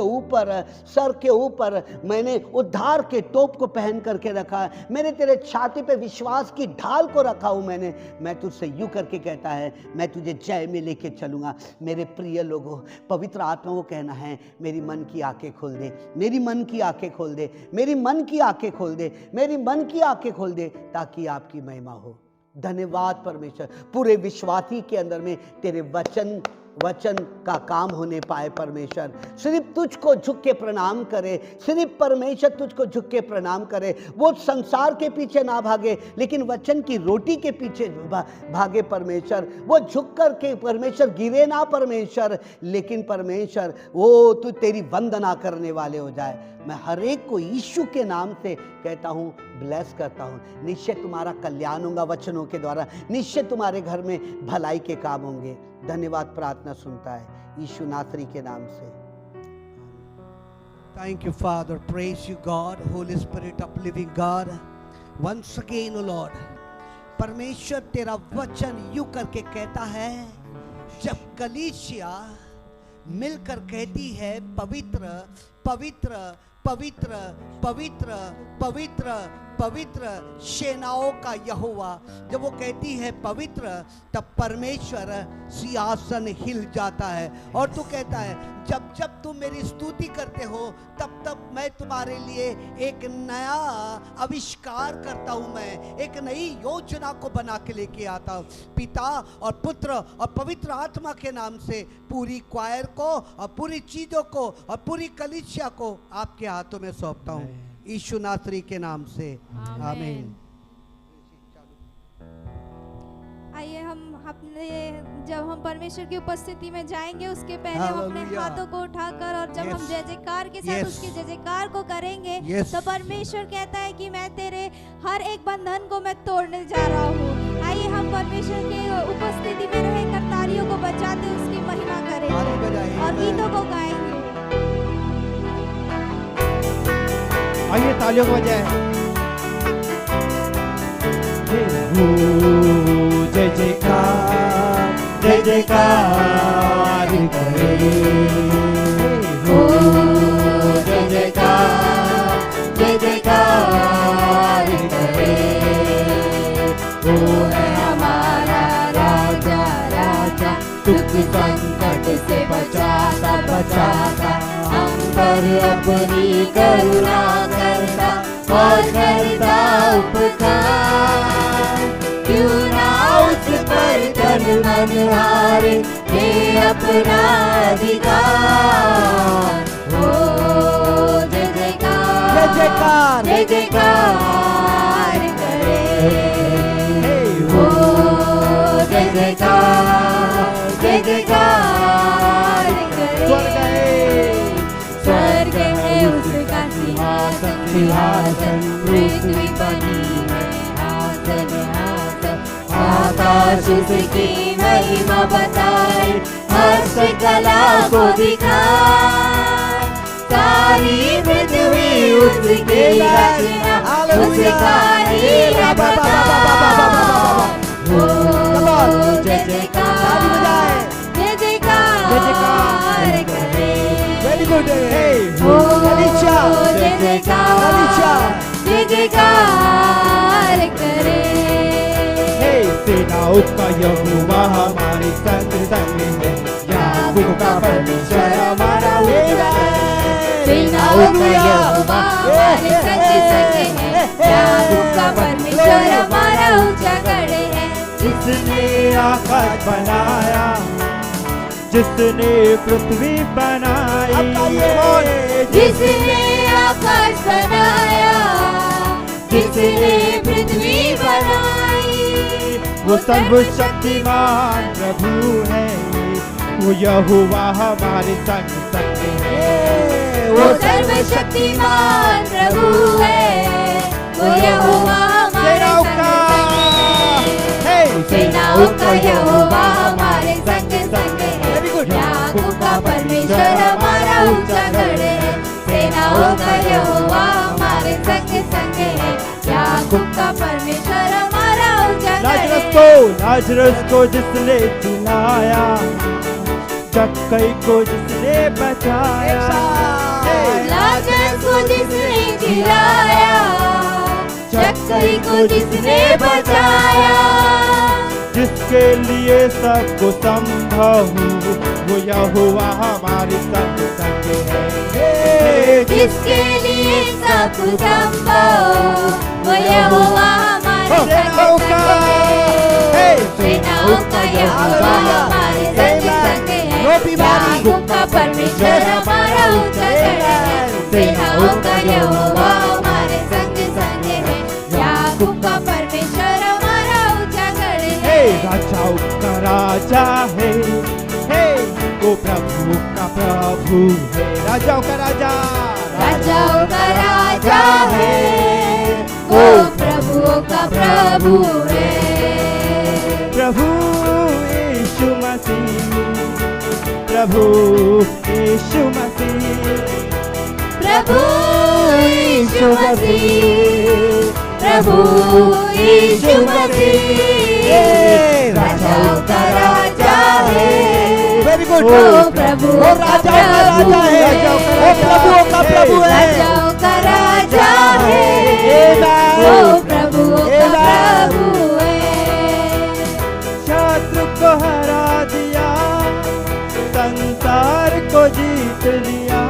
ऊपर मैंने उद्धार के तोप को पहन करके रखा है, मैंने तेरे छाती पे विश्वास की ढाल को रखा हूं। मैं तुझसे यूं करके कहता है, मैं तुझे जय में लेके चलूंगा। मेरे प्रिय लोगों, पवित्र आत्मा को कहना है, मेरी मन की आंखें खोल दे, मेरी मन की आंखें खोल दे, मेरी मन की आंखें खोल दे, मेरी मन की आंखें खोल दे, ताकि आपकी महिमा हो। धन्यवाद परमेश्वर, पूरे विश्वासी के अंदर में तेरे वचन का काम होने पाए। परमेश्वर सिर्फ तुझको झुक के प्रणाम करे, सिर्फ परमेश्वर तुझको झुक के प्रणाम करे। वो संसार के पीछे ना भागे, लेकिन वचन की रोटी के पीछे भागे। परमेश्वर वो झुक कर के परमेश्वर गिरे ना परमेश्वर, लेकिन परमेश्वर वो तू तेरी वंदना करने वाले हो जाए। मैं हर एक को यीशु के नाम से कहता हूँ, ब्लेस करता हूँ। निश्चय तुम्हारा कल्याण होगा वचनों के द्वारा, निश्चय तुम्हारे घर में भलाई के काम होंगे। धन्यवाद, प्रार्थना सुनता है यीशु नासरी के नाम से। Thank you, Father. Praise you, God. Holy Spirit of living God. Once again, O Lord. परमेश्वर तेरा वचन यूं करके कहता है, जब कलीसिया मिलकर कहती है पवित्र पवित्र पवित्र पवित्र पवित्र पवित्र सेनाओं का यहोवा, जब वो कहती है पवित्र, तब परमेश्वर सिंहासन हिल जाता है। और तू कहता है, जब जब तुम मेरी स्तुति करते हो, तब तब मैं तुम्हारे लिए एक नया आविष्कार करता हूँ, मैं एक नई योजना को बना के लेके आता हूँ। पिता और पुत्र और पवित्र आत्मा के नाम से पूरी क्वायर को और पूरी चीजों को और पूरी कलीसिया को आपके हाथों में सौंपता हूँ, यीशु नासरी के नाम से, आमीन। आइए जब हम परमेश्वर की उपस्थिति में जाएंगे, उसके पहले हम अपने हाथों को उठाकर और जब हम जय जयकार के साथ उसके जय जयकार को करेंगे, तो परमेश्वर कहता है कि मैं तेरे हर एक बंधन को मैं तोड़ने जा रहा हूँ। आइए हम परमेश्वर के उपस्थिति में रहकर तालियों को बजाते उसकी महिमा करेंगे और गीतों को गाएंगे। आइए तालियों को बजाएं। जय जयकार जय जयकार करे, हो जय जयकार जय जयकार करे। वो है हमारा राजा राजा, दुख संकट से बचाता बचाता, हम पर अपनी करुणा करता और करता उपकार। क्यों ना उस पर तन मन हारे, ये अपना अधिकार। हो जय जयकार जय जयकार जय जयकार करे, हो जय जयकार जय जयकार करे। स्वर्ग है उसका सिंहासन सिंहासन, पृथ्वी बनी है आसन आसन। आकाश उसकी महिमा बताए, हर्ष कला को दिखाए। सारी पृथ्वी उसकी रचना, उसका ही हो जय जयकार जय जयकार करे। हो जय जयकार जय जयकार करे। सेनाओं का यहोवा हमारे संग संग है, याकूब का परमेश्वर हमारा ऊंचा है। सेनाओं का यहोवा हमारे संग संग है, याकूब का परमेश्वर हमारा ऊंचा खड़े है। जिसने आकाश बनाया, जिसने पृथ्वी बनाई, जिसने आकाश बनाया, जिसने पृथ्वी बनाई, वो सर्वशक्तिमान प्रभु है, वो यहोवा हमारे संग संग है। वो सर्वशक्तिमान प्रभु है, वो यहोवा हमारे संग है। सेनाओं का यहोवा हमारे संग संग है। याकूब का परमेश्वर हमारा ऊंचा गढ़ है। सेनाओं का यहोवा हमारे संग संग है। याकूब का परमेश्वर हमारा ऊंचा गढ़ है। लाजरस को जिसने जिलाया, जक्कई को जिसने बचाया, लाजरस को जिसने जिलाया, जक्कई को जिसने बचाया, जिसके लिए सबको संभव, वो यहोवा हमारे संग संग है। जिसके लिए सब संभव, वो यहोवा हमारे संग संग है। सेनाओं का यहोवा हमारे संग संग है। याकूब का परमेश्वर हमारा ऊंचा गढ़ है। सेनाओं का यहोवा हमारे संग संग है। याकूब का परमेश्वर हमारा ऊंचा गढ़ है। राजाओं का राजा है, वो प्रभु का प्रभु है। राजाओं का राजा, राजाओं का राजा है, वो प्रभुओं का प्रभु है। प्रभु यीशु मसीह, प्रभु यीशु मसीह, प्रभु यीशु मसीह, प्रभु यीशु मसीह। राजाओं का राजा है, वेरी गुड, वो प्रभुओं का प्रभु है। वो प्रभुओं का प्रभु है। राजाओं का राजा है, वो प्रभुओं का प्रभु है। शत्रु को हरा दिया, संसार को जीत लिया,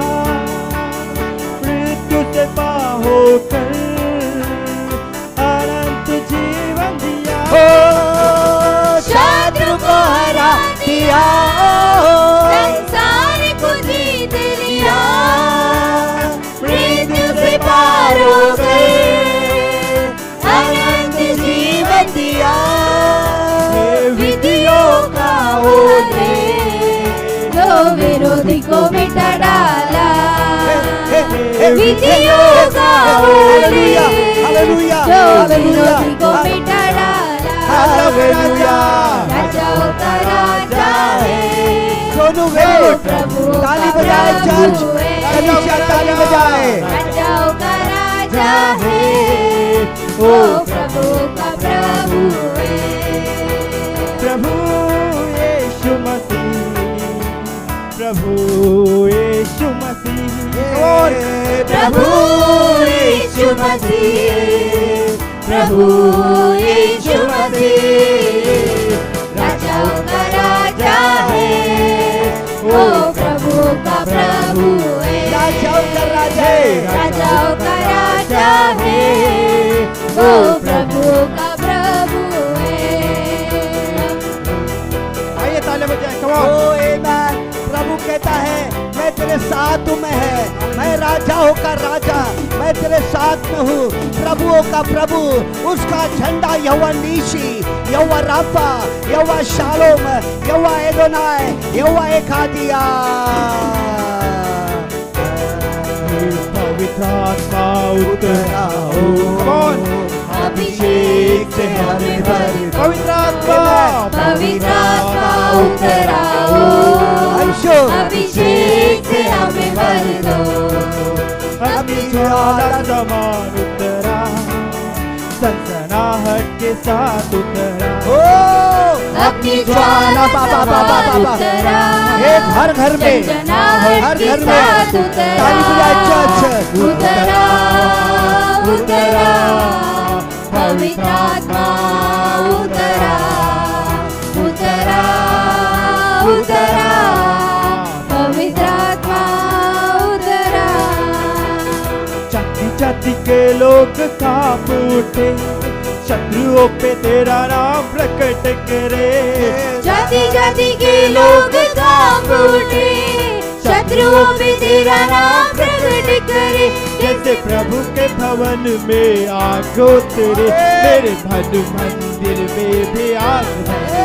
मृत्यु से पार होकर अनंत जीवन दिया। शत्रु को हरा दिया, संसार को जीत लिया, मृत्यु से पार होकर अनंत जीवन दिया। विधियों का ओले जो विरोधी को मिटा डाला, विधियों का ओले जो विरोधी को मिटा डाला। राजाओं का राजा है, सोनू वेरी गुड, प्रभु ताली बजाए चर्च, कलीसिया ताली बजाए। राजाओं का राजा है, वो प्रभु का प्रभु है। प्रभु यीशु मसीह, प्रभु यीशु मसीह, प्रभु यीशु मसीह, प्रभु यीशु मसीह। राजाओं का राजा है, वो प्रभु का प्रभु है। राजाओं का राजा है, राजाओं का राजा है, वो प्रभु का प्रभु है। आइए ताली बजाएं, come on। ओ आमेन। प्रभु कहता है मैं तेरे साथ हूँ, मैं राजाओं का राजा, मैं तेरे साथ में हूँ। प्रभुओं का प्रभु, उसका झंडा यहोवा नीशी, यहोवा राफा, यहोवा शालोम, यहोवा एदोनाय, यहोवा एकादिया। पवित्र आत्मा उतराओ, कौन अभिषेक से हमें भर दो। पवित्र आत्मा, पवित्र आत्मा उतराओ, अभिषेक से हमें भर दो। अपनी ज्वाला समान उतरा, सनसनाहट के साथ उतरा। ओ अपनी ज्वाला बाबा बाबा बाबा, एक हर घर में, हर घर में ताली बजाए चर्च। उतरा उतरा पवित्र आत्मा उतरा उतरा उतरा पवित्र आत्मा उतरा। जाति जाति के लोग कांप उठे, शत्रुओं पे तेरा नाम प्रकट करे। जाति जाति के लोग कांप उठे, शत्रुओं पे तेरा नाम प्रकट करे। जैसे प्रभु के भवन में आग उतरे, मेरे धन मंदिर में भी आग धरे।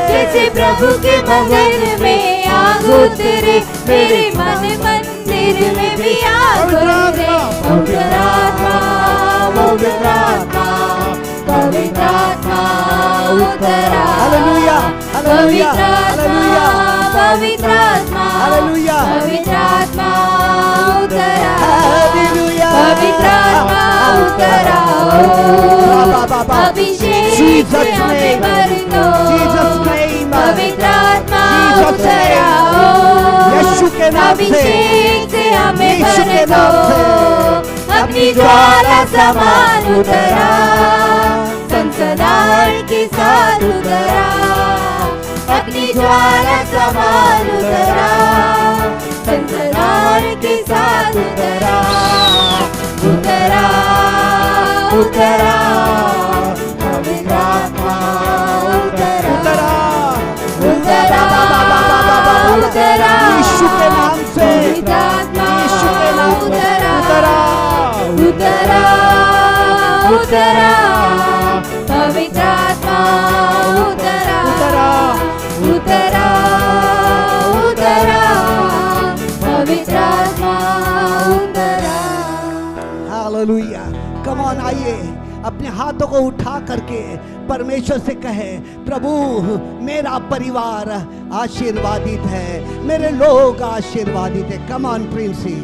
जैसे प्रभु के भवन में आग उतरे, मेरे मन मंदिर में भी आग उतरे। पवित्र आत्मा, पवित्र आत्मा, पवित्र आत्मा उतरा। हालेलुया, हालेलुया, हालेलुया, पवित्र आत्मा, हालेलुया, पवित्र आत्मा उतरा। हालेलुया, पवित्र आत्मा उतरा। अभिषेक से हमें भर दो, पवित्र आत्मा उतरा। यीशु के नाम से, अभिषेक से हमें यीशु भर के दो, नाम से अपनी ज्वाला समान उतरा। संसदार के साथ उतरा, अपनी ज्वाला समान उतरा। संसदार के साथ उतरा, उतरा, उतरा। पवित्र आत्मा उतरा, उतरा, उतरा। यीशु के नाम से, पवित्र आत्मा यीशु के नाम से उतरा, उतरा, उतरा, उतरा। पवित्र आत्मा उतरा, उतरा, उतरा। पवित्र आत्मा उतरा। हालेलुया। कम ऑन, आइए अपने हाथों को उठा करके परमेश्वर से कहे, प्रभु मेरा परिवार आशीर्वादित है, मेरे लोग आशीर्वादित है। Come on Princy.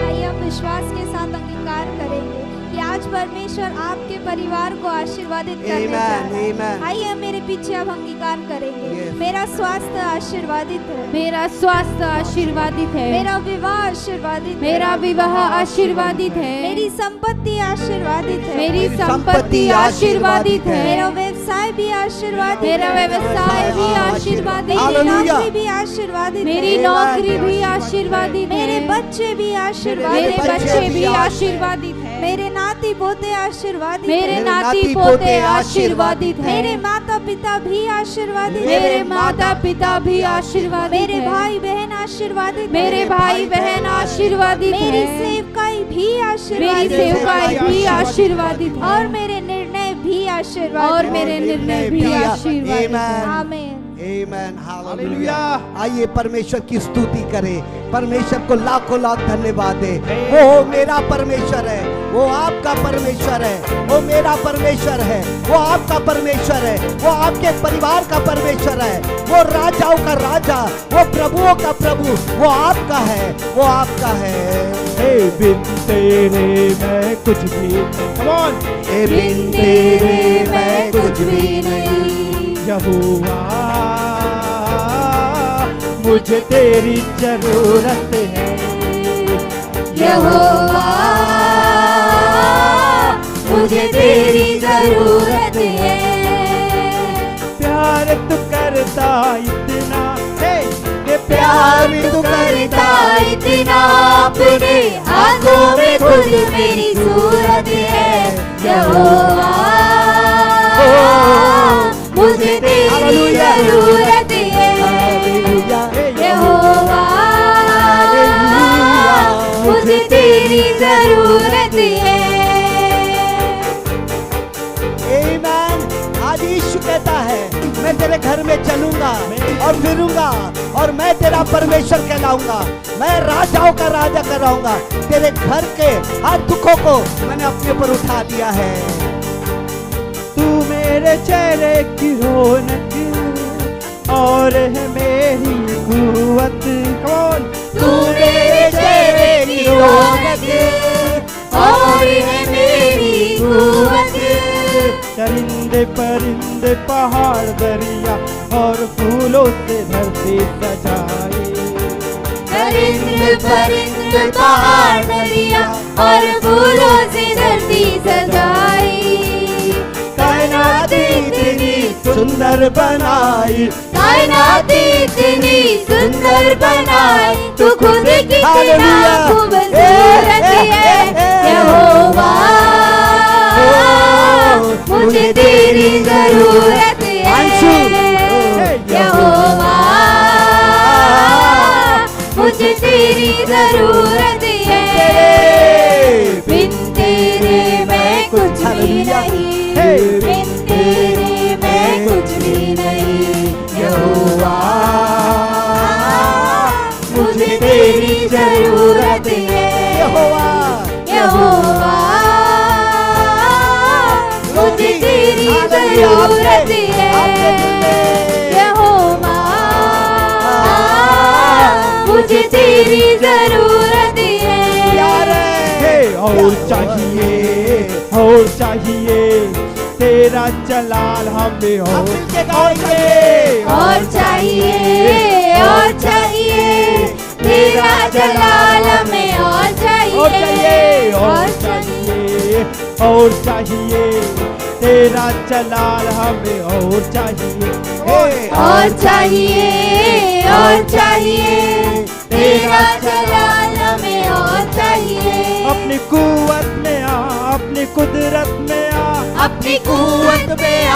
आइए हम विश्वास के साथ अंगीकार करेंगे कि आज परमेश्वर आपके परिवार को आशीर्वादित करने जा रहा है। आइए मेरे पीछे अब अंगीकार करेंगे। मेरा स्वास्थ्य आशीर्वादित है, मेरा स्वास्थ्य आशीर्वादित है, मेरा विवाह आशीर्वादित है, मेरा विवाह आशीर्वादित है, मेरी संपत्ति आशीर्वादित है, मेरी संपत्ति आशीर्वादित है, मेरा व्यवसाय भी आशीर्वादित, मेरा व्यवसाय भी आशीर्वादित, मेरी नौकरी भी आशीर्वादित, मेरी नौकरी भी आशीर्वादित, मेरे बच्चे भी आशीर्वादित, मेरे बच्चे भी आशीर्वादित है, मेरे नाती पोते आशीर्वादित, मेरे नाती पोते आशीर्वादित है, मेरे माता पिता भी आशीर्वादित, मेरे माता पिता भी आशीर्वादित, मेरे भाई बहन आशीर्वादित, मेरे भाई बहन आशीर्वादित, मेरी सेवकाई भी आशीर्वादित, मेरी सेवकाई भी आशीर्वादित, और मेरे निर्णय भी आशीर्वादित, और मेरे निर्णय भी आशीर्वादित। आमीन, आमेन, हालेलुया। आइए परमेश्वर की स्तुति करें, परमेश्वर को लाखों लाख धन्यवाद दे। वो मेरा परमेश्वर है, वो आपका परमेश्वर है, वो मेरा परमेश्वर है, वो आपका परमेश्वर है, वो आपके परिवार का परमेश्वर है, वो राजाओं का राजा, वो प्रभुओं का प्रभु, वो आपका है, वो आपका है। बिन तेरे मैं कुछ भी नहीं, come on, बिन तेरे मैं कुछ भी नहीं। यहोवा मुझे तेरी जरूरत है, यहोवा मुझे तेरी जरूरत है। प्यार तू करता इतना है, प्यार तू करता इतना, अपने आंखों में खुद मेरी सूरत है। यहोवा मुझे तेरी जरूरत है, यहोवा मुझे तेरी जरूरत है। आमीन। आज यीशु कहता है, मैं तेरे घर में चलूंगा और फिरूंगा और मैं तेरा परमेश्वर कहलाऊंगा, मैं राजाओं का राजा कहलाऊंगा। तेरे घर के हर दुखों को मैंने अपने पर उठा दिया है। तू मेरे चेहरे की रौनक और है मेरी कुव्वत, कौन तू मेरे चेहरे की रौनक और है मेरी कुव्वत। चरिंदे परिंदे पहाड़ दरिया और फूलों से धरती सजाई, चरिंदे परिंदे पहाड़ दरिया और फूलों से धरती सजाई। कायनात इतनी सुंदर बनाई, कायनात इतनी सुंदर बनाई, तू खुद कितना खूबसूरत है। यहोवा मुझे तेरी जरूरत अंशु। है यहोवा, मुझे तेरी जरूरत है, बिन तेरे मैं कुछ भी नहीं, बिन तेरे मैं कुछ भी नहीं यहोवा, मुझे तेरी जरूरत है यहोवा, यहोवा, मुझे तेरी जरूरत है यहोवा, मुझे तेरी जरूरत है। और चाहिए तेरा जलाल हमें और चाहिए तेरा जलाल हमें और चाहिए तेरा जलाल हमें और चाहिए तेरा जलाल हमें और चाहिए। अपनी कुव्वत में आ, अपनी कुदरत में आ, अपनी कुव्वत में आ,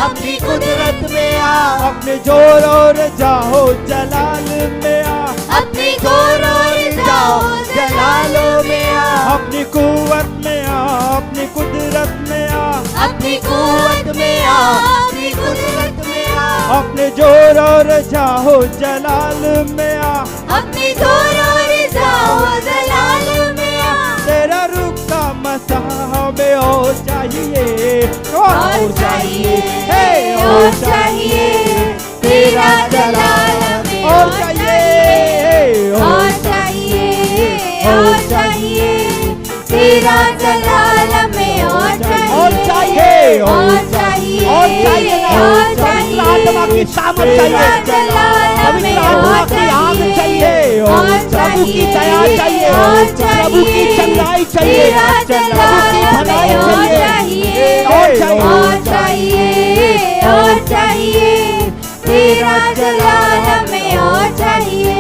अपनी कुदरत में आ, अपने जोर और जाहो जलाल में आ, अपनी जोर और जाओ जलालो में आ, अपनी कुव्वत में आ, अपनी कुदरत में आ, अपनी कुव्वत में आ, अपनी कुदरत में आ, अपने जोर और जाहो जलाल में आ, अपनी जोर और जाओ जलाल में आ, तेरा रूह का मसा हमें और चाहिए और चाहिए तेरा जलाल हमें और चाहिए तेरा जलाल हमें और चाहिए पवित्र आत्मा की सामर्थ चाहिए, पवित्र आत्मा की आग चाहिए, प्रभु की दया चाहिए, प्रभु की चंगाई चाहिए, प्रभु की भलाई चाहिए, और चाहिए तेरा जलाल हमें और चाहिए।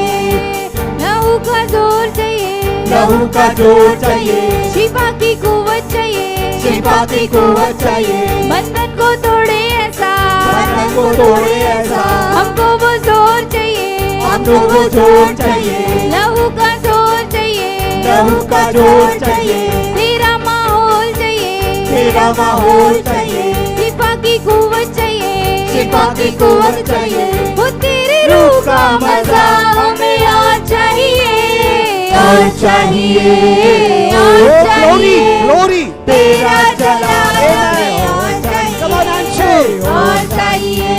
लहू का जोर चाहिए, लहू का जोर चाहिए, शिफा की कुव्वत चाहिए, शिफा की कुव्वत चाहिए, बंधन को तोड़े ऐसा, बंधन को तोड़े ऐसा, हमको वो जोर चाहिए, हमको वो जोर चाहिए, लहू का जोर चाहिए, लहू का जोर चाहिए, तेरा माहौल चाहिए, तेरा माहौल चाहिए, शिफा की कुव्वत चाहिए, शिफा की कुव्वत चाहिए, वो तेरी रूह का मजा हमें और चाहिए, और चाहिए, ग्लोरी तेरा जलाल हमें और चाहिए,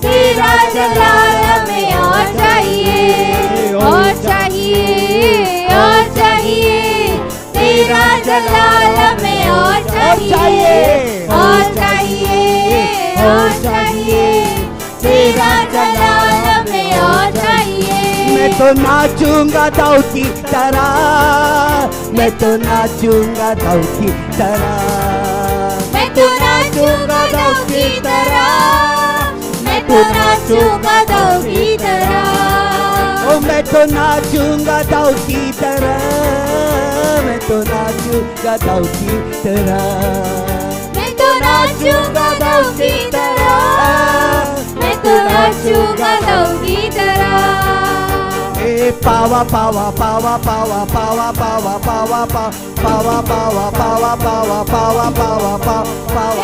तेरा जलाल हमें और चाहिए, तेरा जलाल हमें और चाहिए, तेरा जलाल हमें और चाहिए। मैं तो नाचूंगा दाऊद की तरह, मैं तो नाचूंगा दाऊद की तरह, मैं तो नाचूंगा दाऊद की तरह, मैं तो नाचूंगा दाऊद की तरह, ओ मैं तो नाचूंगा दाऊद की तरह, मैं तो नाचूंगा दाऊद की तरह, मैं तो नाचूंगा दाऊद की तरह, मैं तो नाचूंगा दाऊद की तरह। पावा पावा पावा पावा पावा पावा पावा पावा पावा पावा पावा पावा पावा पावा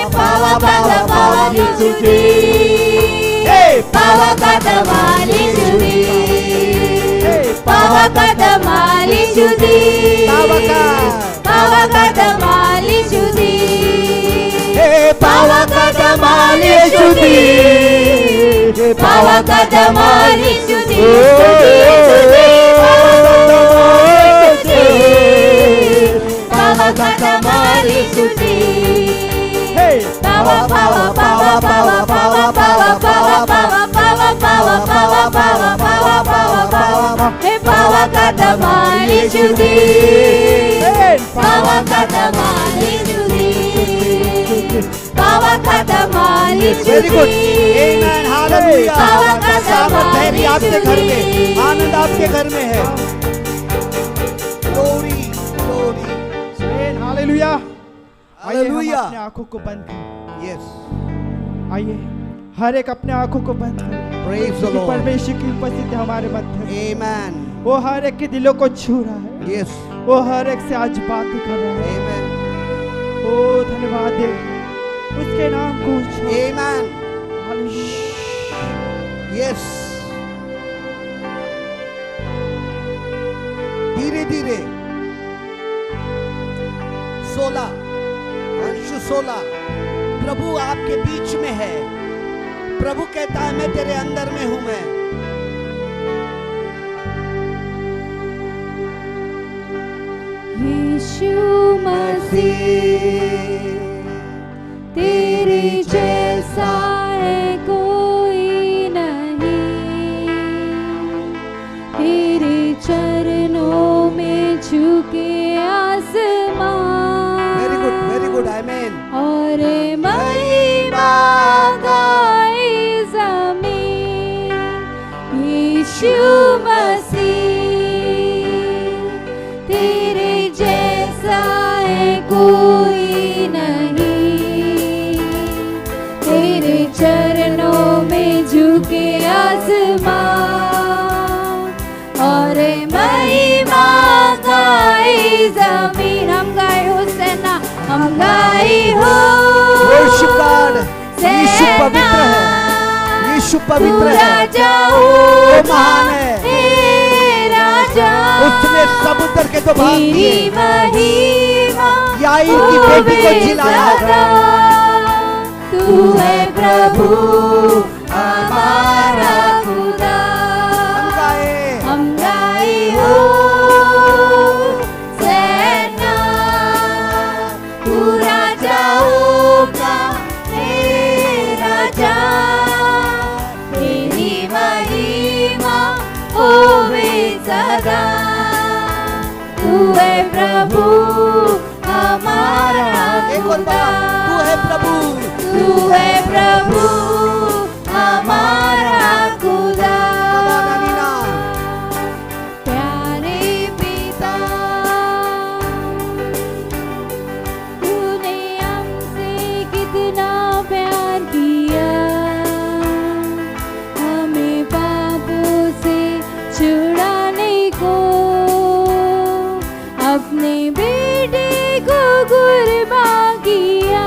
पावा पावा पावा लिचुदी, पावा का दमाली चुदी, पावा का दमाली चुदी, पावा का दमाली चुदी, पावा का दमाली चुदी, पावा का दमाली चुदी, पावा का दमाली चुदी, पावा पावा पावा पावा पावा पावा पावा पावा पावा पावा पावा पावा पावा पावा पावा पावा का दमाली चुदी, पावा का दमाली चुदी, पावा का दमाली वेरी गुड, चुदी, आमेन, हालेलुया। पावा का सामर्थ है आपके घर में, दमाली आनंद आपके घर में है। Glory glory, hallelujah. हालेलुया। अपने आंखों को बंद करें। यस, आइए हर एक अपने आंखों को बंद करें। Praise the Lord. परमेश्वर की उपस्थिति हमारे मध्य में। आमेन। वो हर एक के दिलों को छू रहा है। यस, वो हर एक से आज बात कर रहा है। आमेन, ओ धन्यवाद दे उसके नाम को। आमेन। यस, धीरे धीरे 16 अंश 16 प्रभु आपके बीच में है। प्रभु कहता है मैं तेरे अंदर में हूं। मैं यीशु मसीह तेरे जैसा है कोई नहीं, तेरे चरणों में झुके आसमान। वेरी गुड, आमीन। और महिमा गाए ज़मीन। यीशु मसीह तेरे जैसा है कोई नहीं, तेरे चरणों में झुके आसमान। और महिमा गाए ज़मीन। हम गाए हो सेना, हम गाए हो वर्शिप गॉड। यीशु पवित्र है, यीशु पवित्र है, वो महान है। राजा उसने समुद्र के तो भाग दिए, याईर की की बेटी को जिलाया। तू है प्रभु हमारा खुदा। हम गाए हो सेना, तू राजाओं का हे राजा। तेरी महिमा होवे सदा। तू है प्रभु हमारा एक और बार, तू है प्रभु, तू है प्रभु हमारा खुदा। प्यारे पिता, तूने हमसे कितना प्यार किया, हमें पापों से छुड़ाने को अपने बेटे को कुर्बान किया।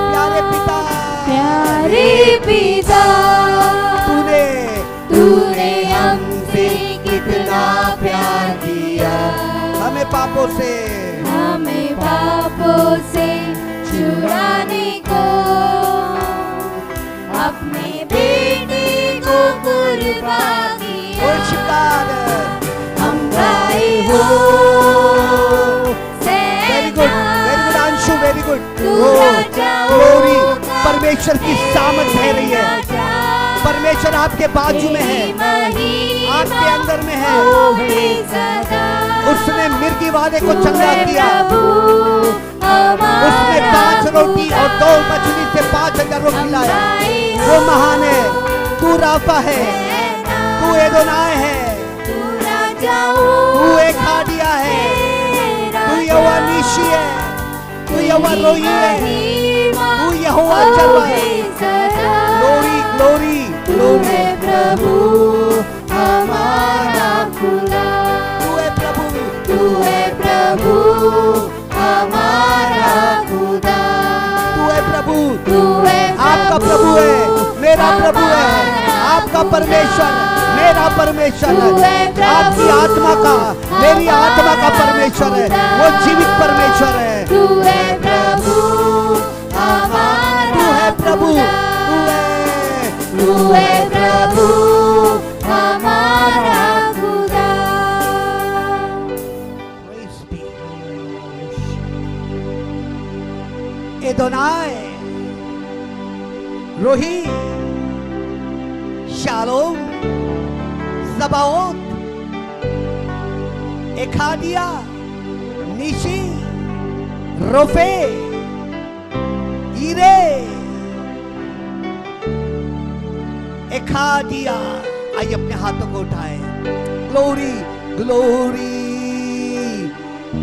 प्यारे पिता, तूने हमसे कितना प्यार किया, हमें पापों से छुड़ाने को अपने बेटे को कुर्बान किया। Worship God. हम गाए हो अंशु, वेरी गुड। तू ग्लोरी, परमेश्वर की सामर्थ है रही है। परमेश्वर आपके बाजू में है, आपके अंदर में है। उसने मिर्गी वाले को चंगा किया। उसने 5 रोटी और 2 मछली से 5,000 को खिलाया। वो महान है। तू राफा है, तू एदोनाय है, तू एखादिया है, तू यहोवा नीशी है, तू यहोवा रोही है, तू यहोवा जलवा है। Glory glory glory. प्रभु हमारा खुदा। तू है प्रभु, तू है प्रभु हमारा खुदा। तू है प्रभु, तू है आपका प्रभु है, मेरा प्रभु है, आपका परमेश्वर, मेरा परमेश्वर है, आपकी आत्मा का, मेरी आत्मा का परमेश्वर है, वो जीवित परमेश्वर है। तू है प्रभु हमारा, तू है प्रभु, तू है प्रभु हमारा खुदा। एदोनाय, रोही, शालोम, ज़बाओत, एखादिया, नीशी, रोफे, ईरे, एखादिया। आइए अपने हाथों को उठाएं। Glory glory.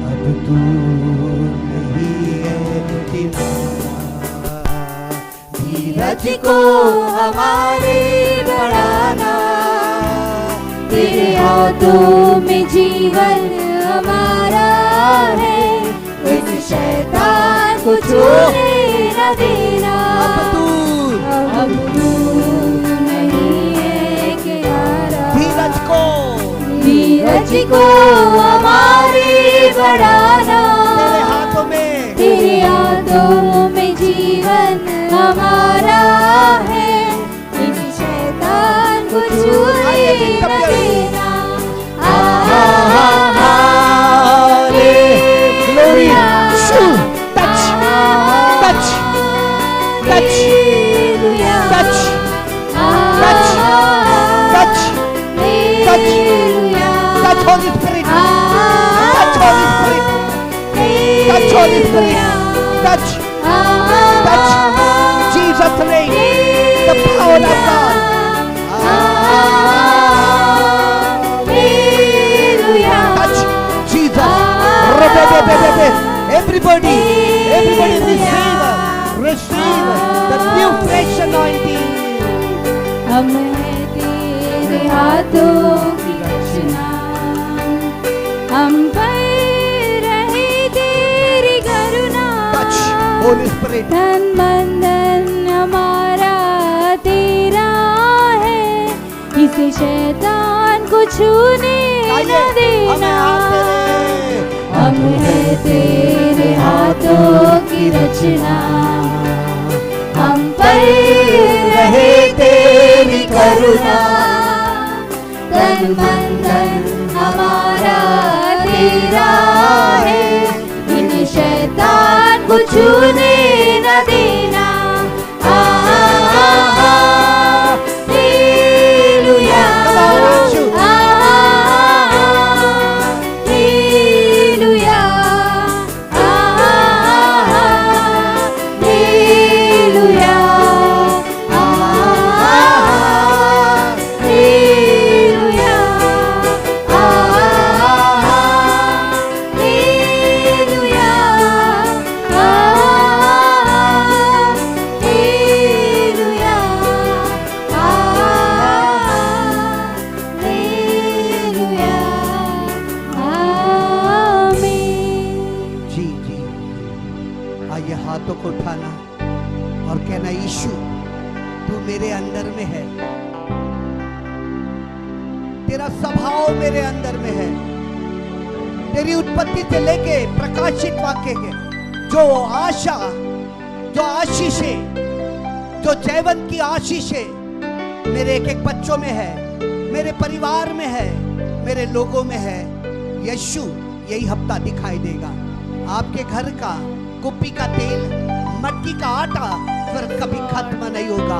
अब तू नहीं है नीरज को हमारे बढ़ाना, तेरे हाथों में जीवन हमारा है, इस शैतान को छूने न देना। अब तू नहीं है किनारा, नीरज को हमारे बढ़ाना, तेरे हाथों में जीवन हमारा है, इस शैतान को छूने न देना। Holy Spirit, touch Holy Spirit, touch Holy Spirit, touch Jesus' name, the power of God. Touch Jesus. Everybody receive the new fresh anointing. हम हैं तेरे हाथों की रचना, हम पर रहे तेरी करुणा। Holy Spirit, तन मन धन हमारा तेरा है, इसे शैतान को छूने न देना। हम हैं तेरे हाथों की रचना, हम पर रहे तेरी करुणा, तन मन धन हमारा तेरा है, इन शैतान को छूने न देना। हालेलुया, हालेलुया, हालेलुया, हाथों को उठाना और कहना, यीशु तू मेरे अंदर में है, तेरा स्वभाव मेरे अंदर में है। तेरी उत्पत्ति से लेके प्रकाशित वाक्य के जो आशा, जो आशीषें, जो जीवन की आशीषें मेरे एक एक बच्चों में है, मेरे परिवार में है, मेरे लोगों में है। यीशु यही हफ्ता दिखाई देगा। आपके घर का कुप्पी का तेल, मटकी का आटा फिर कभी खत्म नहीं होगा।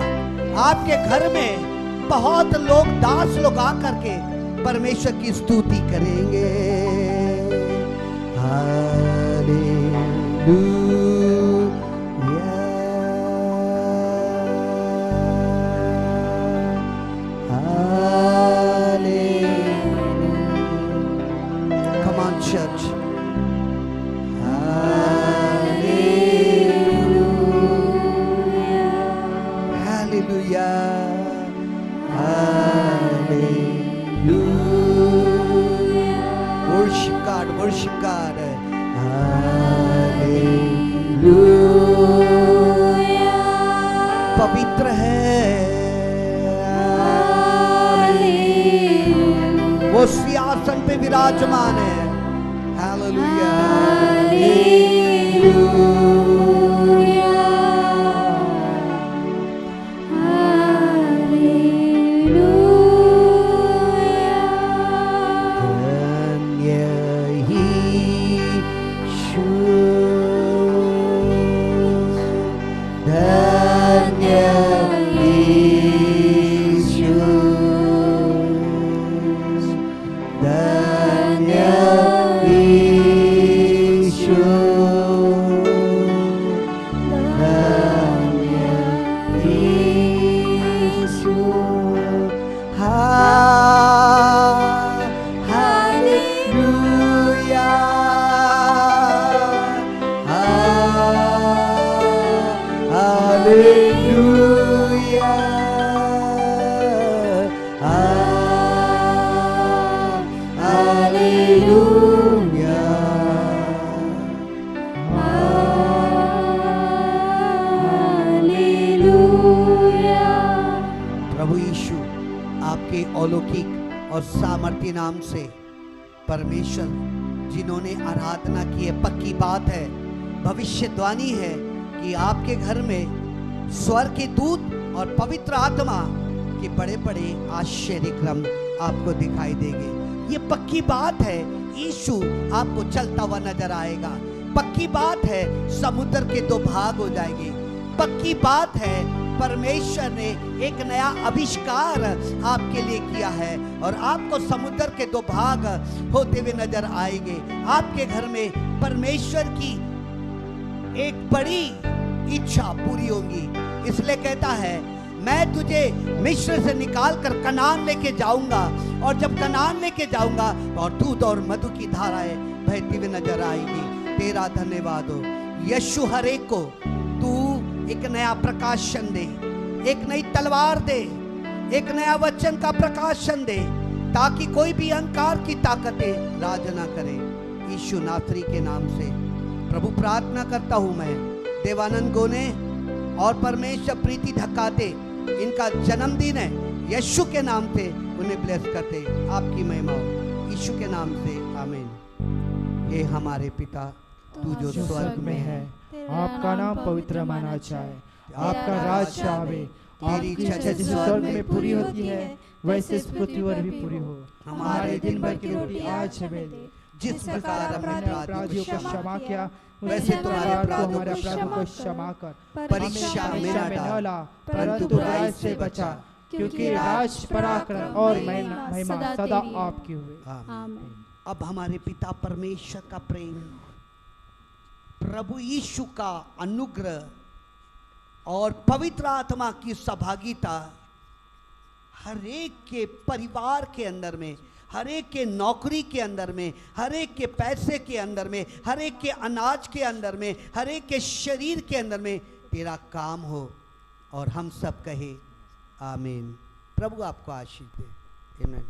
आपके घर में बहुत लोग, दास लोग आकर के परमेश्वर की स्तुति करेंगे। Hallelujah, hallelujah. Come on, church. Worship God, worship God. Hallelujah. पवित्र है वो सिंहासन पे विराजमान है। Hallelujah, Hallelujah. प्रभु यीशु आपके अलौकिक और सामर्थ्य नाम से परमेश्वर जिन्होंने आराधना की है, पक्की बात है, भविष्यवाणी है कि आपके घर में स्वर्ग के दूत और पवित्र आत्मा के बड़े बड़े आश्चर्य क्रम आपको दिखाई देंगे। ये पक्की बात है, यीशु आपको चलता हुआ नजर आएगा। पक्की बात है, समुद्र के 2 भाग हो जाएंगे। पक्की बात है, परमेश्वर ने एक नया आविष्कार आपके लिए किया है और आपको समुद्र के 2 भाग होते हुए नजर आएंगे। आपके घर में परमेश्वर की एक बड़ी इच्छा पूरी होगी। इसलिए कहता है, मैं तुझे मिस्र से निकाल कर कनान लेके जाऊंगा, और जब कनान लेके जाऊंगा और दूध और मधु की धाराएं बहती हुई नजर आएगी। तेरा धन्यवाद हो यीशु। हर एक को तू एक नया प्रकाशन दे, एक नई तलवार दे, एक नया वचन का प्रकाशन दे, ताकि कोई भी अहंकार की ताकतें राज ना करे। यीशु नासरी के नाम से प्रभु प्रार्थना करता हूं मैं। देवानंद गोने और परमेश्वर प्रीति धक्काते, इनका जन्मदिन है, यीशु के नाम से उन्हें ब्लेस करते। आपकी महिमा हो यीशु के नाम से, आमीन। ये हमारे पिता तू जो स्वर्ग में है, आपका नाम पवित्र माना जाए, आपका राज आवे, आपकी इच्छा जैसे स्वर्ग में पूरी होती है वैसे इस पृथ्वी पर भी पूरी हो। हमारे दिन भर की रोटी आज हमें दे, जिस प्रकार हमने अपराधियों को क्षमा किया वैसे तुम्हारे अपराधों को क्षमा कर, परीक्षा में न ला, परंतु बुराई से बचा, क्योंकि राज, पराक्रम और महिमा सदा आपकी हुए। आमीन। अब हमारे पिता परमेश्वर का प्रेम, प्रभु यीशु का अनुग्रह और पवित्र आत्मा की सहभागिता हर एक के परिवार के अंदर में, हर एक के नौकरी के अंदर में, हर एक के पैसे के अंदर में, हर एक के अनाज के अंदर में, हर एक के शरीर के अंदर में तेरा काम हो, और हम सब कहे आमीन। प्रभु आपको आशीष दे। आमीन।